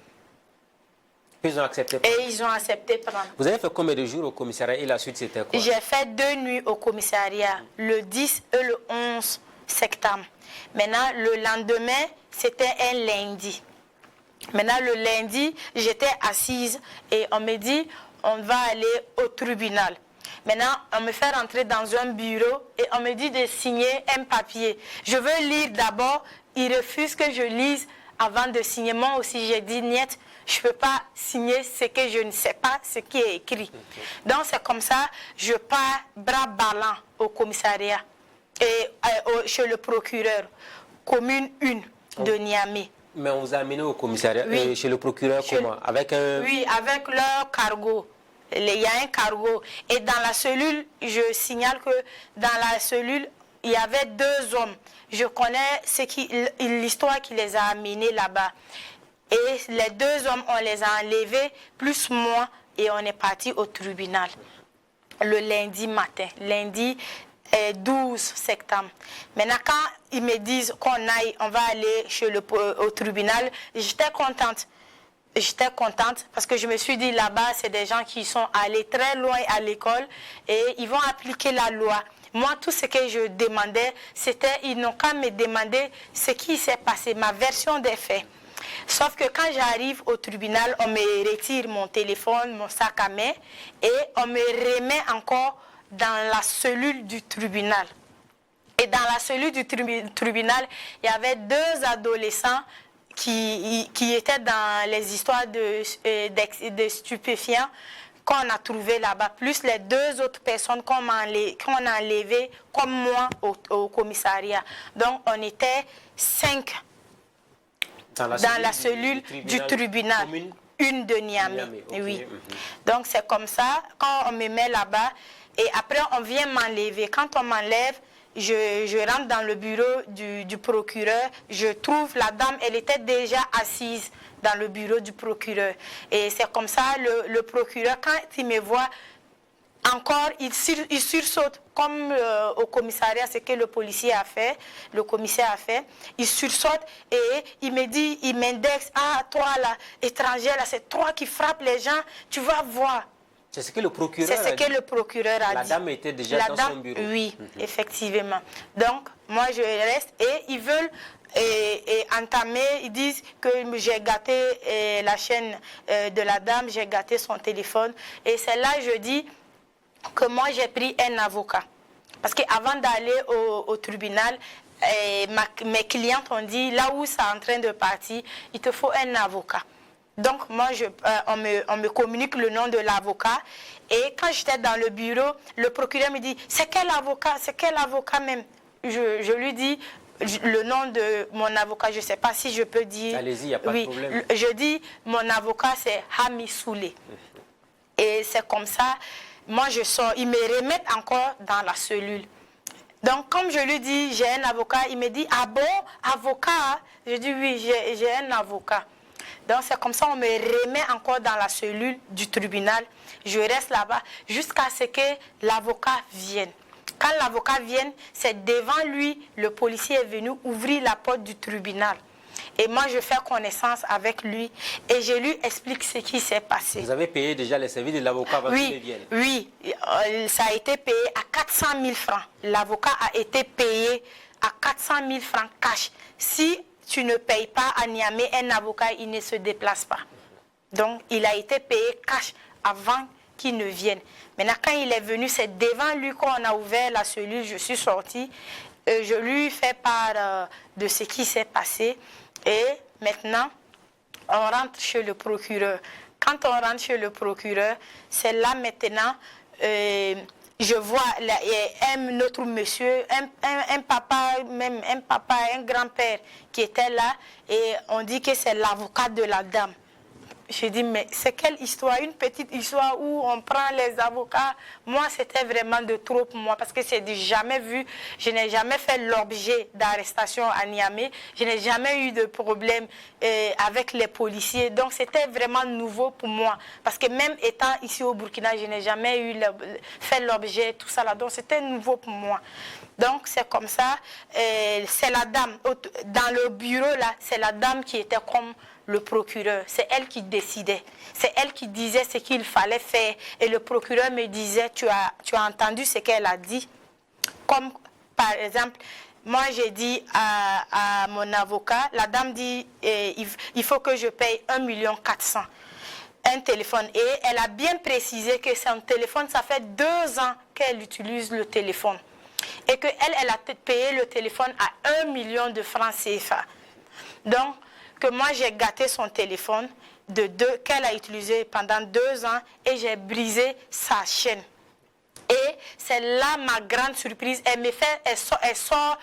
Ils ont accepté. Et ils ont accepté de prendre. Vous avez fait combien de jours au commissariat et la suite c'était quoi? J'ai fait 2 nuits au commissariat, le 10 et le 11 septembre. Maintenant, le lendemain, c'était un lundi. Maintenant, le lundi, j'étais assise et on me dit, on va aller au tribunal. Maintenant, on me fait rentrer dans un bureau et on me dit de signer un papier. Je veux lire d'abord, ils refusent que je lise avant de signer. Moi aussi, j'ai dit, niet, je ne peux pas signer ce que je ne sais pas, ce qui est écrit. Donc, c'est comme ça, je pars bras ballants au commissariat et chez le procureur, commune 1 de Niamey. Mais on vous a amené au commissariat, oui. Chez le procureur comment? Avec un... Oui, avec leur cargo. Il y a un cargo. Et dans la cellule, je signale que dans la cellule, il y avait 2 hommes. Je connais l'histoire qui les a amenés là-bas. Et les 2 hommes, on les a enlevés, plus moi, et on est parti au tribunal. Le lundi matin, lundi 12 septembre. Maintenant, quand ils me disent qu'on aille, on va aller au tribunal, j'étais contente. J'étais contente parce que je me suis dit là-bas, c'est des gens qui sont allés très loin à l'école et ils vont appliquer la loi. Moi, tout ce que je demandais, c'était, ils n'ont qu'à me demander ce qui s'est passé, ma version des faits. Sauf que quand j'arrive au tribunal, on me retire mon téléphone, mon sac à main et on me remet encore dans la cellule du tribunal. Et dans la cellule du tribunal, il y avait 2 adolescents qui étaient dans les histoires de stupéfiants qu'on a trouvés là-bas, plus les 2 autres personnes qu'on a enlevées comme moi au commissariat. Donc on était 5 dans la cellule du tribunal, une de Niamey. Okay. Oui. Donc c'est comme ça, quand on me met là-bas, et après on vient m'enlever. Quand on m'enlève, je rentre dans le bureau du procureur, je trouve la dame, elle était déjà assise dans le bureau du procureur. Et c'est comme ça, le procureur, quand il me voit, encore, il sursaute, comme au commissariat, ce que le commissaire a fait, il sursaute et il me dit, il m'indexe, ah, toi là, étranger, là, c'est toi qui frappes les gens, tu vas voir. C'est ce que le procureur a dit. C'est ce que le procureur a dit. La dame était déjà dans son bureau. Oui, effectivement. Donc, moi, je reste et ils veulent entamer, ils disent que j'ai gâté la chaîne de la dame, j'ai gâté son téléphone. Et c'est là que je dis que moi, j'ai pris un avocat. Parce qu'avant d'aller au tribunal, mes clientes ont dit, là où c'est en train de partir, il te faut un avocat. Donc, moi, on me communique le nom de l'avocat. Et quand j'étais dans le bureau, le procureur me dit, c'est quel avocat même? Je lui dis le nom de mon avocat, je ne sais pas si je peux dire. Allez-y, il n'y a pas de problème. Je dis, mon avocat, c'est Hami Soulé. Et c'est comme ça, moi, je sors. Ils me remettent encore dans la cellule. Donc, comme je lui dis, j'ai un avocat, il me dit, ah bon, avocat? Je dis, oui, j'ai un avocat. Donc, c'est comme ça, on me remet encore dans la cellule du tribunal. Je reste là-bas jusqu'à ce que l'avocat vienne. Quand l'avocat vient, c'est devant lui, le policier est venu ouvrir la porte du tribunal. Et moi, je fais connaissance avec lui et je lui explique ce qui s'est passé. Vous avez payé déjà les services de l'avocat avant qu'il vienne? Oui, ça a été payé à 400 000 francs. L'avocat a été payé à 400 000 francs cash. Si tu ne payes pas à Niamey, un avocat, il ne se déplace pas. Donc, il a été payé cash avant qu'il ne vienne. Maintenant, quand il est venu, c'est devant lui qu'on a ouvert la cellule, je suis sortie. Je lui fais part de ce qui s'est passé. Et maintenant, on rentre chez le procureur. Quand on rentre chez le procureur, c'est là maintenant... je vois un autre monsieur, un papa, un grand-père qui était là et on dit que c'est l'avocat de la dame. J'ai dit, mais c'est quelle histoire? Une petite histoire où on prend les avocats. Moi, c'était vraiment de trop pour moi parce que c'est jamais vu. Je n'ai jamais fait l'objet d'arrestation à Niamey. Je n'ai jamais eu de problème avec les policiers. Donc, c'était vraiment nouveau pour moi. Parce que même étant ici au Burkina, je n'ai jamais fait l'objet, tout ça là. Donc, c'était nouveau pour moi. Donc, c'est comme ça. C'est la dame. Dans le bureau, là, c'est la dame qui était comme le procureur. C'est elle qui décidait. C'est elle qui disait ce qu'il fallait faire. Et le procureur me disait, tu as entendu ce qu'elle a dit? Comme, par exemple, moi j'ai dit à mon avocat, la dame dit, il faut que je paye 1 400 000. Un téléphone. Et elle a bien précisé que son téléphone, ça fait 2 ans qu'elle utilise le téléphone. Et qu'elle a payé le téléphone à 1 million de francs CFA. Donc, que moi j'ai gâté son téléphone qu'elle a utilisé pendant 2 ans et j'ai brisé sa chaîne. Et c'est là ma grande surprise. Elle sort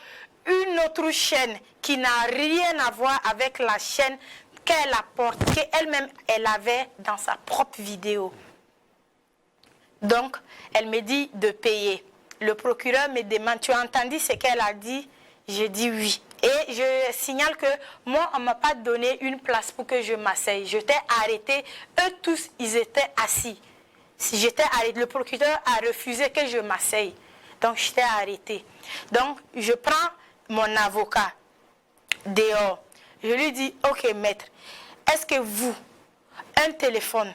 une autre chaîne qui n'a rien à voir avec la chaîne qu'elle apporte, qu'elle-même elle avait dans sa propre vidéo. Donc, elle me dit de payer. Le procureur me demande, tu as entendu ce qu'elle a dit? J'ai dit oui. Et je signale que moi, on ne m'a pas donné une place pour que je m'asseye. J'étais arrêtée. Eux tous, ils étaient assis. Si j'étais arrêtée, le procureur a refusé que je m'asseye. Donc, j'étais arrêtée. Donc, je prends mon avocat dehors. Je lui dis, ok, maître, est-ce que vous, un téléphone,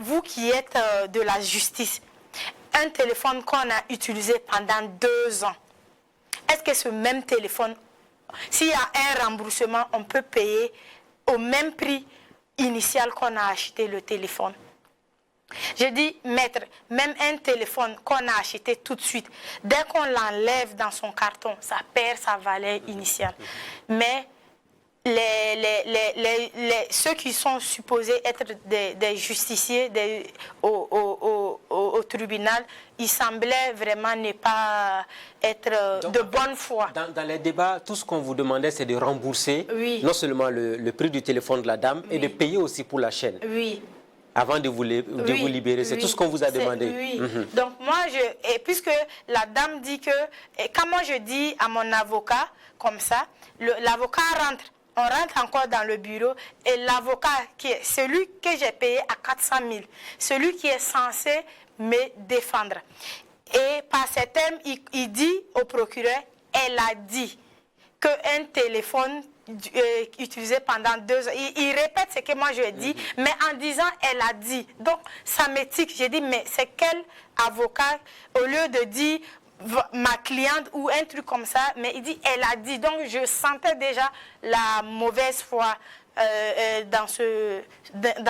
vous qui êtes de la justice, un téléphone qu'on a utilisé pendant 2 ans, est-ce que ce même téléphone, s'il y a un remboursement, on peut payer au même prix initial qu'on a acheté le téléphone? Je dis, maître, même un téléphone qu'on a acheté tout de suite, dès qu'on l'enlève dans son carton, ça perd sa valeur initiale. Mais ceux qui sont supposés être des justiciers au tribunal, ils semblaient vraiment ne pas être de bonne foi. Dans les débats, tout ce qu'on vous demandait, c'est de rembourser non seulement le prix du téléphone de la dame, et de payer aussi pour la chaîne. Oui. Avant de vous libérer. C'est tout ce qu'on vous a demandé. Oui. Donc moi, puisque la dame dit que, et quand moi je dis à mon avocat, comme ça, l'avocat rentre. on rentre encore dans le bureau et l'avocat, qui est celui que j'ai payé à 400 000, celui qui est censé me défendre. Et par ces termes, il dit au procureur, elle a dit qu'un téléphone utilisé pendant 2 ans. Il répète ce que moi je dis, mais en disant elle a dit. Donc ça m'étique. J'ai dit, mais c'est quel avocat, au lieu de dire ma cliente ou un truc comme ça, mais il dit elle a dit. Donc je sentais déjà la mauvaise foi dans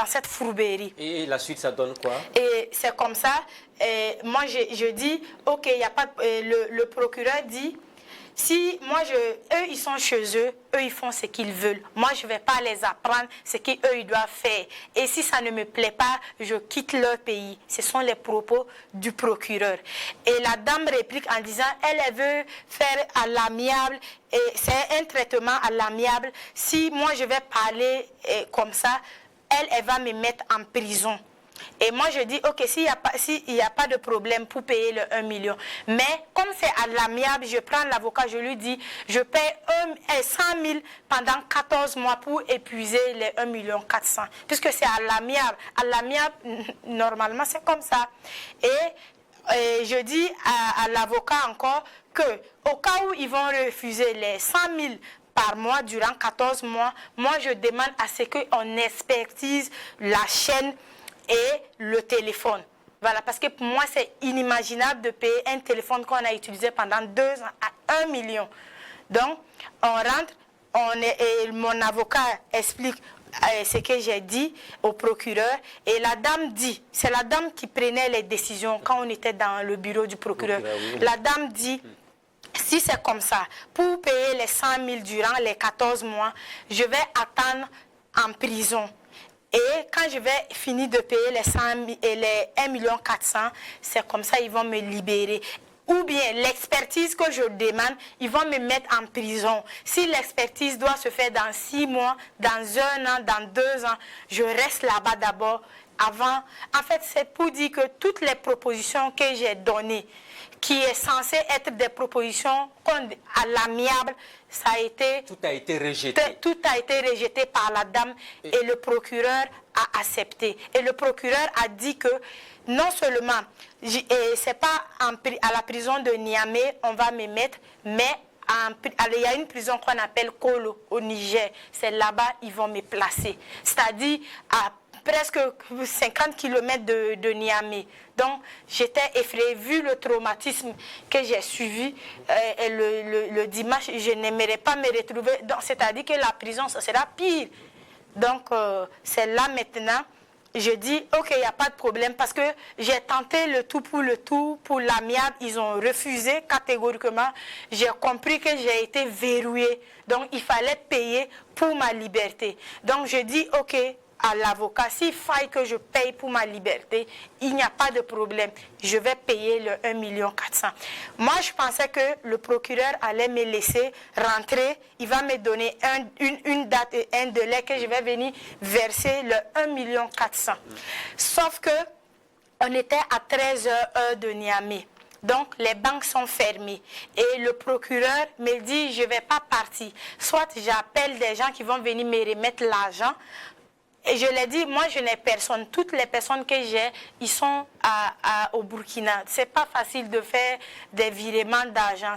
cette fourberie. Et la suite, ça donne quoi? Et c'est comme ça. Moi, je dis, ok, il y a pas. Le procureur dit, si moi, eux, ils sont chez eux, eux, ils font ce qu'ils veulent. Moi, je ne vais pas les apprendre ce qu'eux, ils doivent faire. Et si ça ne me plaît pas, je quitte leur pays. Ce sont les propos du procureur. Et la dame réplique en disant, elle veut faire à l'amiable, et c'est un traitement à l'amiable. Si moi, je vais parler comme ça, elle va me mettre en prison. Et moi, je dis, ok, s'il n'y a pas de problème pour payer le 1 million. Mais comme c'est à l'amiable, je prends l'avocat, je lui dis, je paye 100 000 pendant 14 mois pour épuiser les 1 million 400. Puisque c'est à l'amiable. À l'amiable, normalement, c'est comme ça. Et je dis à l'avocat encore que, au cas où ils vont refuser les 100 000 par mois durant 14 mois, moi, je demande à ce qu'on expertise la chaîne et le téléphone. Voilà, parce que pour moi, c'est inimaginable de payer un téléphone qu'on a utilisé pendant 2 ans à 1 million. Donc, on rentre, et mon avocat explique ce que j'ai dit au procureur. Et la dame dit, c'est la dame qui prenait les décisions quand on était dans le bureau du procureur. Oui. La dame dit, si c'est comme ça, pour payer les 100 000 durant les 14 mois, je vais attendre en prison. Et quand je vais finir de payer les 100 000 et les 1 million 400, c'est comme ça ils vont me libérer. Ou bien l'expertise que je demande, ils vont me mettre en prison. Si l'expertise doit se faire dans 6 mois, dans 1 an, dans 2 ans, je reste là-bas d'abord. Avant, en fait, c'est pour dire que toutes les propositions que j'ai données, qui est censé être des propositions à l'amiable, ça a été... Tout a été rejeté. Tout a été rejeté par la dame et le procureur a accepté. Et le procureur a dit que non seulement, c'est pas à la prison de Niamey, on va me mettre, mais il y a une prison qu'on appelle Kolo au Niger. C'est là-bas ils vont me placer. C'est-à-dire à presque 50 km de Niamey. Donc, j'étais effrayée, vu le traumatisme que j'ai suivi le dimanche, je n'aimerais pas me retrouver. C'est-à-dire que la prison, ça sera pire. Donc, c'est là maintenant, je dis, ok, il n'y a pas de problème, parce que j'ai tenté le tout, pour l'amiable, ils ont refusé catégoriquement. J'ai compris que j'ai été verrouillée. Donc, il fallait payer pour ma liberté. Donc, je dis, ok, à l'avocat, s'il faille que je paye pour ma liberté, il n'y a pas de problème. Je vais payer le 1 million 400. Moi, je pensais que le procureur allait me laisser rentrer. Il va me donner une date et un délai que je vais venir verser le 1 million 400. Sauf que on était à 13h heure de Niamey. Donc, les banques sont fermées. Et le procureur me dit, je ne vais pas partir. Soit j'appelle des gens qui vont venir me remettre l'argent. Et je l'ai dit, moi je n'ai personne. Toutes les personnes que j'ai, ils sont au Burkina. Ce n'est pas facile de faire des virements d'argent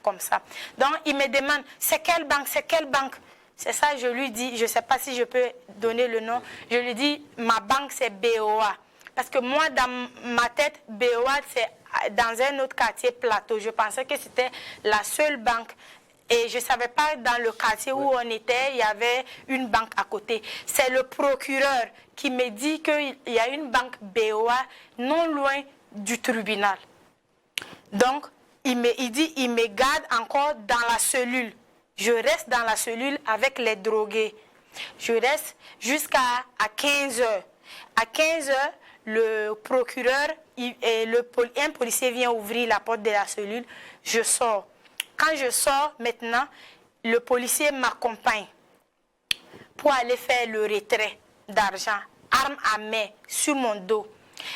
comme ça. Donc il me demande, c'est quelle banque, c'est quelle banque? C'est ça, je lui dis, je ne sais pas si je peux donner le nom. Je lui dis, ma banque c'est BOA. Parce que moi, dans ma tête, BOA c'est dans un autre quartier plateau. Je pensais que c'était la seule banque. Et je ne savais pas dans le quartier où on était, il y avait une banque à côté. C'est le procureur qui me dit qu'il y a une banque BOA non loin du tribunal. Donc, il me garde encore dans la cellule. Je reste dans la cellule avec les drogués. Je reste jusqu'à 15h. À 15h, le procureur, un policier vient ouvrir la porte de la cellule. Je sors. Quand je sors maintenant, le policier m'accompagne pour aller faire le retrait d'argent, arme à main, sur mon dos.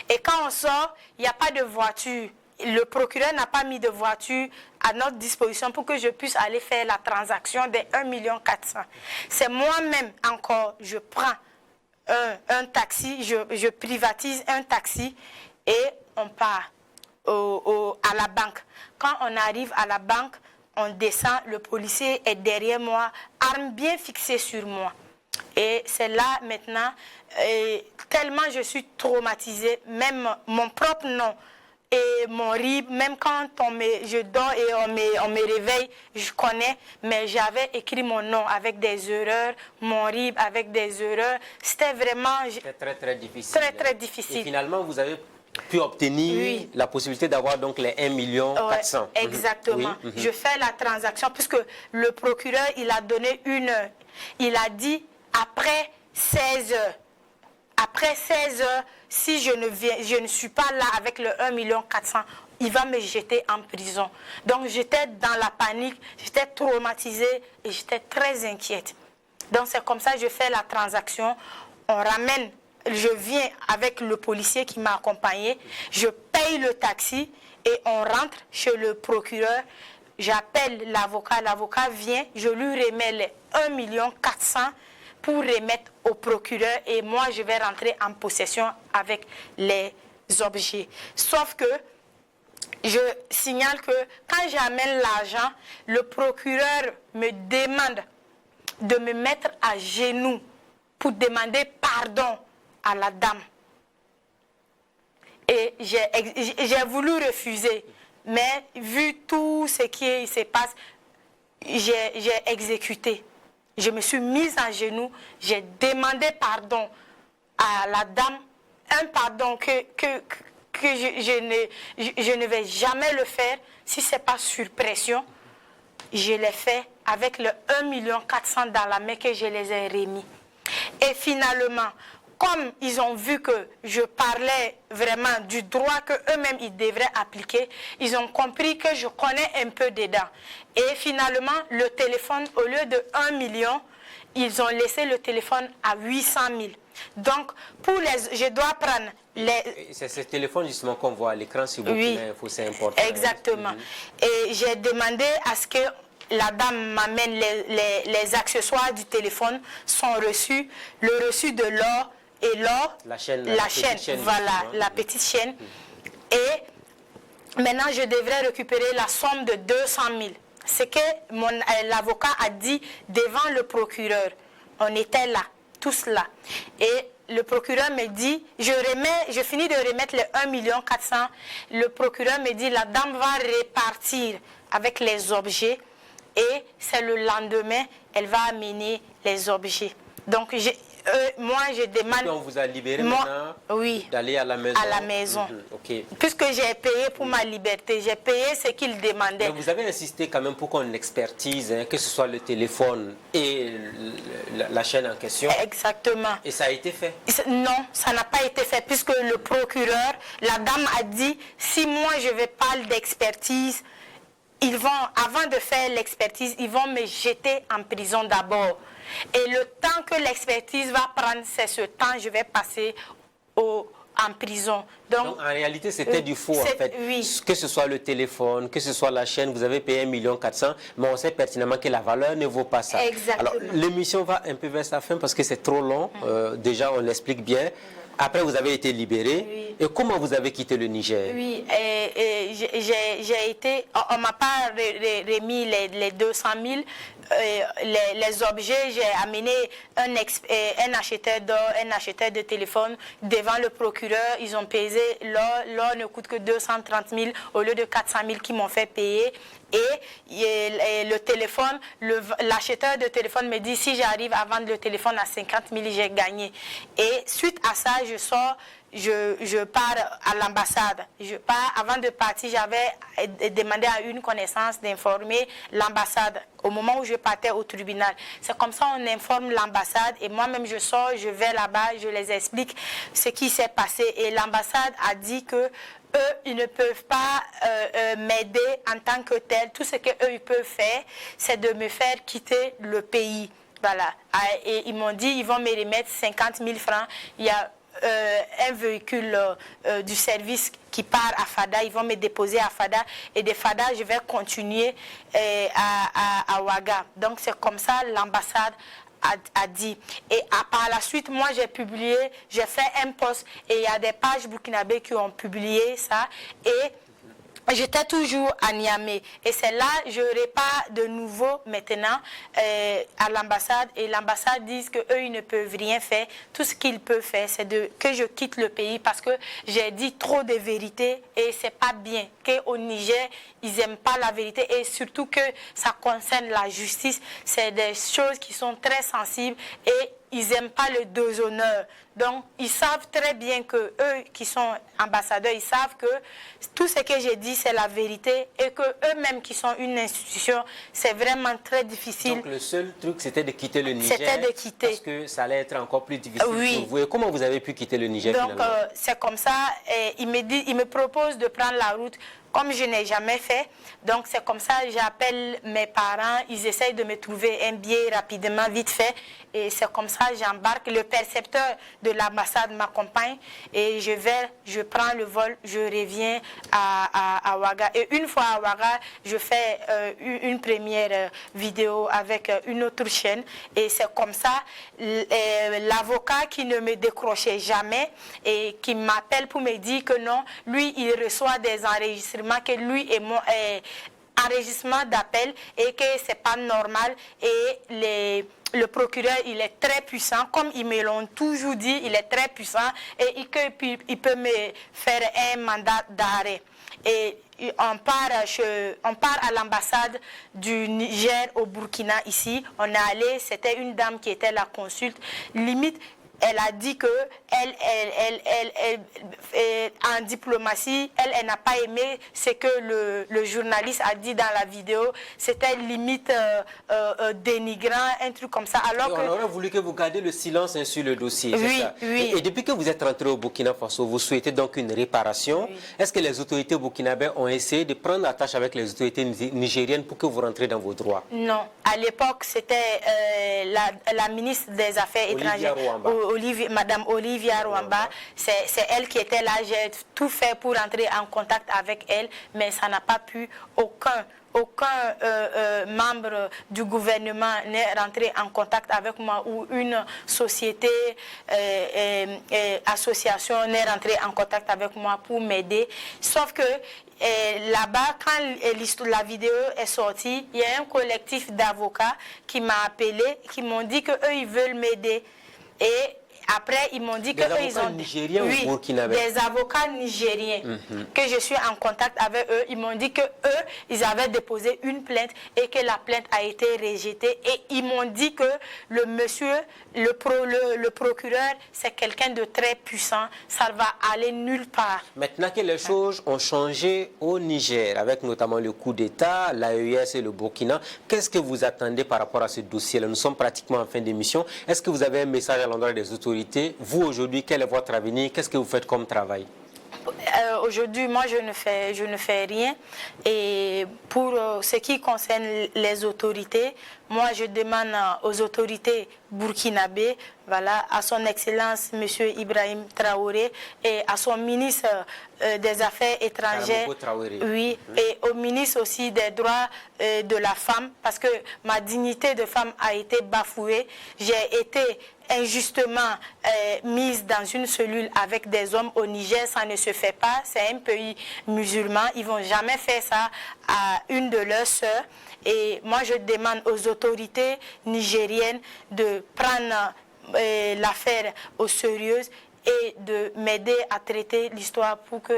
Et quand on sort, il n'y a pas de voiture, le procureur n'a pas mis de voiture à notre disposition pour que je puisse aller faire la transaction des 1,4 million. C'est moi-même encore, je prends un taxi, je privatise un taxi et on part à la banque. Quand on arrive à la banque, on descend, le policier est derrière moi, arme bien fixée sur moi. Et c'est là maintenant, tellement je suis traumatisée, même mon propre nom et mon RIB, même quand je dors et on me réveille, je connais, mais j'avais écrit mon nom avec des erreurs, mon RIB avec des erreurs. C'était vraiment... C'était très difficile. Très difficile. Et finalement, vous avez pu obtenir la possibilité d'avoir donc les 1,4 million. Exactement. Oui. Je fais la transaction puisque le procureur, il a donné une heure. Il a dit après 16 heures. Après 16 heures, si je ne suis pas là avec le 1,4 million, il va me jeter en prison. Donc j'étais dans la panique, j'étais traumatisée et j'étais très inquiète. Donc c'est comme ça que je fais la transaction. On ramène, je viens avec le policier qui m'a accompagné, je paye le taxi et on rentre chez le procureur. J'appelle l'avocat vient, je lui remets les 1,4 million pour remettre au procureur et moi je vais rentrer en possession avec les objets. Sauf que je signale que quand j'amène l'argent, le procureur me demande de me mettre à genoux pour demander pardon à la dame. Et j'ai voulu refuser, mais vu tout ce qui se passe, j'ai exécuté. Je me suis mise à genoux, j'ai demandé pardon à la dame, un pardon que je ne vais jamais le faire si ce n'est pas sur pression. Je l'ai fait avec le 1,4 million dans la main que je les ai remis. Et finalement, comme ils ont vu que je parlais vraiment du droit qu'eux-mêmes ils devraient appliquer, ils ont compris que je connais un peu dedans. Et finalement, le téléphone, au lieu de 1 million, ils ont laissé le téléphone à 800 000. Donc, je dois prendre les... C'est ce téléphone justement qu'on voit à l'écran sur Burkina Info, c'est important. Exactement. Et j'ai demandé à ce que la dame m'amène les accessoires du téléphone, sont reçus, le reçu de l'or et l'or, la chaîne, voilà, la petite chaîne. Et maintenant, je devrais récupérer la somme de 200 000. C'est que l'avocat a dit devant le procureur. On était là, tous là. Et le procureur me dit, je finis de remettre les 1,4 million. Le procureur me dit, la dame va repartir avec les objets. Et c'est le lendemain, elle va amener les objets. Donc, moi, je demande... Et on vous a libéré maintenant d'aller à la maison. À la maison. Puisque j'ai payé pour ma liberté, j'ai payé ce qu'il demandait. Mais vous avez insisté quand même pour qu'on expertise, que ce soit le téléphone et la chaîne en question. Exactement. Et ça a été fait? Non, ça n'a pas été fait, puisque le procureur, la dame a dit, si moi je vais parler d'expertise, avant de faire l'expertise, ils vont me jeter en prison d'abord. Et le temps que l'expertise va prendre, c'est ce temps que je vais passer en prison. Donc, en réalité, c'était du faux en fait. Oui. Que ce soit le téléphone, que ce soit la chaîne, vous avez payé 1,4 million, mais on sait pertinemment que la valeur ne vaut pas ça. Exactement. Alors, l'émission va un peu vers sa fin parce que c'est trop long. Déjà, on l'explique bien. Après, vous avez été libéré. Et comment vous avez quitté le Niger? Oui, j'ai été... On ne m'a pas remis les 200 000. Les objets, j'ai amené un acheteur d'or, un acheteur de téléphone devant le procureur. Ils ont pesé l'or. L'or ne coûte que 230 000 au lieu de 400 000 qu'ils m'ont fait payer. Et le téléphone, l'acheteur de téléphone me dit si j'arrive à vendre le téléphone à 50 000, j'ai gagné. Et suite à ça, je sors, je pars à l'ambassade. Avant de partir, j'avais demandé à une connaissance d'informer l'ambassade au moment où je partais au tribunal. C'est comme ça on informe l'ambassade et moi-même je sors, je vais là-bas, je les explique ce qui s'est passé. Et l'ambassade a dit que eux, ils ne peuvent pas m'aider en tant que tel. Tout ce qu'eux, ils peuvent faire, c'est de me faire quitter le pays. Voilà. Et ils m'ont dit, ils vont me remettre 50 000 francs. Il y a un véhicule du service qui part à Fada, ils vont me déposer à Fada et de Fada, je vais continuer à Ouaga. Donc c'est comme ça l'ambassade a dit. Et par la suite, moi j'ai publié, j'ai fait un post et il y a des pages burkinabées qui ont publié ça et j'étais toujours à Niamey et c'est là je n'aurai pas de nouveau maintenant à l'ambassade et l'ambassade dit qu'eux ils ne peuvent rien faire. Tout ce qu'ils peuvent faire c'est que je quitte le pays parce que j'ai dit trop de vérité et c'est pas bien. Qu'au Niger ils n'aiment pas la vérité et surtout que ça concerne la justice. C'est des choses qui sont très sensibles et ils n'aiment pas le déshonneur. Donc, ils savent très bien que eux qui sont ambassadeurs, ils savent que tout ce que j'ai dit, c'est la vérité et que eux-mêmes qui sont une institution, c'est vraiment très difficile. Donc, le seul truc, c'était de quitter le Niger. C'était de quitter. Parce que ça allait être encore plus difficile oui. pour vous. Et comment vous avez pu quitter le Niger donc, finalement? c'est comme ça. Il me propose de prendre la route comme je n'ai jamais fait. Donc, c'est comme ça, j'appelle mes parents. Ils essayent de me trouver un billet rapidement, vite fait. Et c'est comme ça, j'embarque. Le percepteur de l'ambassade m'accompagne. Et je prends le vol, je reviens à Ouaga. Et une fois à Ouaga, je fais une première vidéo avec une autre chaîne. Et c'est comme ça, l'avocat qui ne me décrochait jamais et qui m'appelle pour me dire que non, lui, il reçoit des enregistrements, que lui et moi... enregistrement d'appel et que c'est pas normal et le procureur il est très puissant comme ils me l'ont toujours dit, il est très puissant et il peut me faire un mandat d'arrêt. Et on part à l'ambassade du Niger au Burkina ici. On est allé, c'était une dame qui était la consulte. Limite, elle a dit que elle en diplomatie, elle n'a pas aimé ce que le journaliste a dit dans la vidéo. C'était limite dénigrant, un truc comme ça. Alors on aurait voulu que vous gardiez le silence sur le dossier. Oui, ça. oui. Et depuis que vous êtes rentré au Burkina Faso, vous souhaitez donc une réparation. Oui. Est-ce que les autorités burkinabées ont essayé de prendre attache avec les autorités nigériennes pour que vous rentrez dans vos droits? Non. À l'époque, c'était la ministre des Affaires étrangères, Madame Olivia Rwamba. C'est elle qui était là. J'ai tout fait pour entrer en contact avec elle, mais ça n'a pas pu. Aucun membre du gouvernement n'est rentré en contact avec moi ou une société, association n'est rentrée en contact avec moi pour m'aider. Sauf que là-bas, quand la vidéo est sortie, il y a un collectif d'avocats qui m'a appelé, qui m'ont dit qu'eux, ils veulent m'aider. Et après, ils m'ont dit que ils ont nigériens ou burkinabés? Des avocats nigériens que je suis en contact avec eux. Ils m'ont dit que eux, ils avaient déposé une plainte et que la plainte a été rejetée. Et ils m'ont dit que le monsieur, le procureur, c'est quelqu'un de très puissant. Ça va aller nulle part. Maintenant que les choses ont changé au Niger, avec notamment le coup d'État, l'AES et le Burkina, qu'est-ce que vous attendez par rapport à ce dossier-là? Nous sommes pratiquement en fin d'émission. Est-ce que vous avez un message à l'endroit des autorités? Vous, aujourd'hui, quel est votre avenir? Qu'est-ce que vous faites comme travail? Aujourd'hui, moi, je ne fais rien. Et pour ce qui concerne les autorités, moi, je demande aux autorités burkinabées, voilà, à son Excellence, M. Ibrahim Traoré, et à son ministre des Affaires étrangères, oui, et au ministre aussi des droits de la femme, parce que ma dignité de femme a été bafouée. J'ai été injustement mise dans une cellule avec des hommes au Niger, ça ne se fait pas. C'est un pays musulman. Ils ne vont jamais faire ça à une de leurs sœurs. Et moi, je demande aux autorités nigériennes de prendre l'affaire au sérieux et de m'aider à traiter l'histoire pour que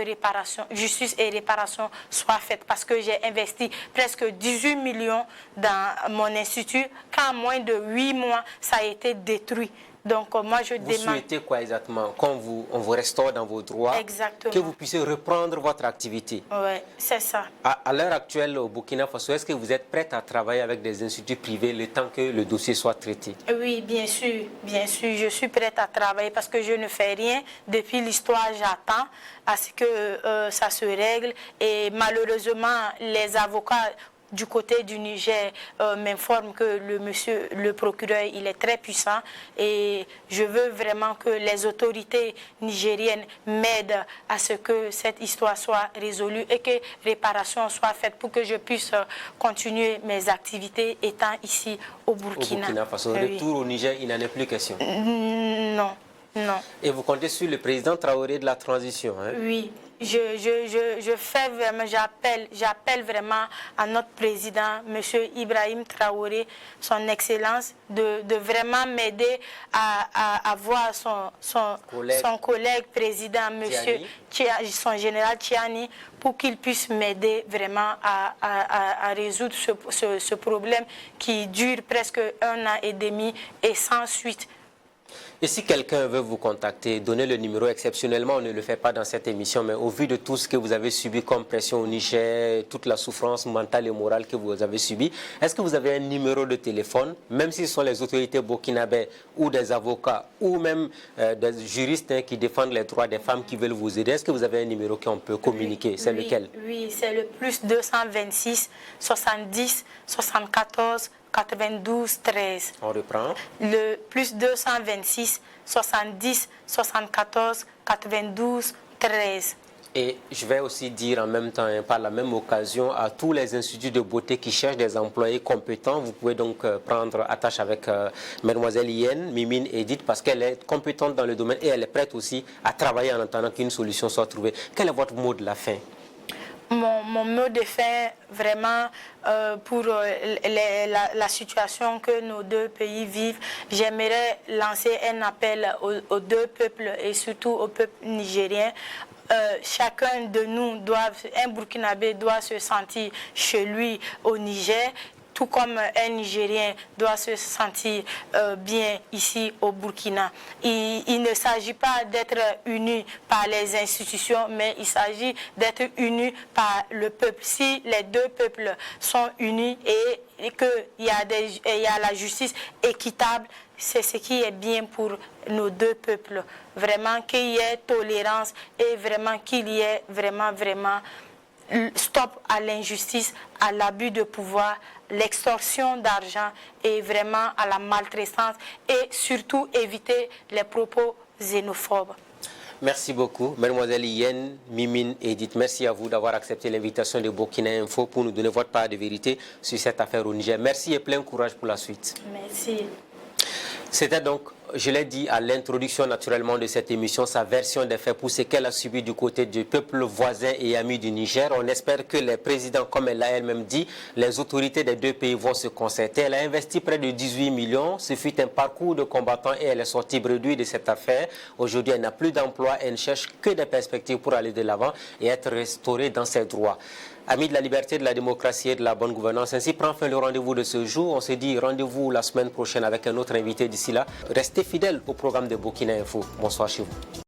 justice et réparation soient faites. Parce que j'ai investi presque 18 millions dans mon institut, qu'en moins de 8 mois, ça a été détruit. Donc, moi, je demande... Vous souhaitez quoi exactement? Qu'on on vous restaure dans vos droits? Exactement. Que vous puissiez reprendre votre activité? Oui, c'est ça. À l'heure actuelle, au Burkina Faso, est-ce que vous êtes prête à travailler avec des instituts privés le temps que le dossier soit traité? Oui, bien sûr, je suis prête à travailler parce que je ne fais rien. Depuis l'histoire, j'attends à ce que ça se règle. Et malheureusement, les avocats du côté du Niger m'informe que le procureur, il est très puissant et je veux vraiment que les autorités nigériennes m'aident à ce que cette histoire soit résolue et que réparation soit faite pour que je puisse continuer mes activités étant ici au Burkina. Au Burkina Faso. Oui. Retour au Niger, il n'en est plus question. Non, non. Et vous comptez sur le président Traoré de la transition, hein? Oui. Je fais vraiment, j'appelle vraiment à notre président, M. Ibrahim Traoré, son excellence, de vraiment m'aider à voir son collègue président, M. son général Tchiani, pour qu'il puisse m'aider vraiment à résoudre ce problème qui dure presque 1 an et demi et sans suite. Et si quelqu'un veut vous contacter, donnez le numéro. Exceptionnellement, on ne le fait pas dans cette émission, mais au vu de tout ce que vous avez subi comme pression au Niger, toute la souffrance mentale et morale que vous avez subie, est-ce que vous avez un numéro de téléphone, même si ce sont les autorités burkinabées ou des avocats ou même des juristes qui défendent les droits des femmes qui veulent vous aider, est-ce que vous avez un numéro qu'on peut communiquer? C'est lequel? Oui, c'est le plus 226 70 74 92 13. On reprend. Le plus 226 70 74 92 13. Et je vais aussi dire en même temps, par la même occasion, à tous les instituts de beauté qui cherchent des employés compétents, vous pouvez donc prendre attache avec mademoiselle Yen, Mimine Edith, parce qu'elle est compétente dans le domaine et elle est prête aussi à travailler en attendant qu'une solution soit trouvée. Quel est votre mot de la fin? Mon mot de fin, vraiment, pour la situation que nos deux pays vivent, j'aimerais lancer un appel aux deux peuples et surtout au peuple nigérien. Chacun de nous, un Burkinabé doit se sentir chez lui au Niger, tout comme un Nigérien doit se sentir bien ici au Burkina. Il ne s'agit pas d'être unis par les institutions, mais il s'agit d'être unis par le peuple. Si les deux peuples sont unis et qu'il y a la justice équitable, c'est ce qui est bien pour nos deux peuples. Vraiment qu'il y ait tolérance et vraiment qu'il y ait vraiment stop à l'injustice, à l'abus de pouvoir, l'extorsion d'argent et vraiment à la maltraitance et surtout éviter les propos xénophobes. Merci beaucoup, mademoiselle Yen, Mimine Edith. Merci à vous d'avoir accepté l'invitation de Burkina Info pour nous donner votre part de vérité sur cette affaire au Niger. Merci et plein courage pour la suite. Merci. C'était donc, je l'ai dit à l'introduction naturellement de cette émission, sa version des faits pour ce qu'elle a subi du côté du peuple voisin et ami du Niger. On espère que les présidents, comme elle l'a elle-même dit, les autorités des deux pays vont se concerter. Elle a investi près de 18 millions. Ce fut un parcours de combattant et elle est sortie bredouille de cette affaire. Aujourd'hui, elle n'a plus d'emploi. Elle ne cherche que des perspectives pour aller de l'avant et être restaurée dans ses droits. Amis de la liberté, de la démocratie et de la bonne gouvernance, ainsi prend fin le rendez-vous de ce jour. On se dit rendez-vous la semaine prochaine avec un autre invité. D'ici là, restez fidèles au programme de Burkina Info. Bonsoir chez vous.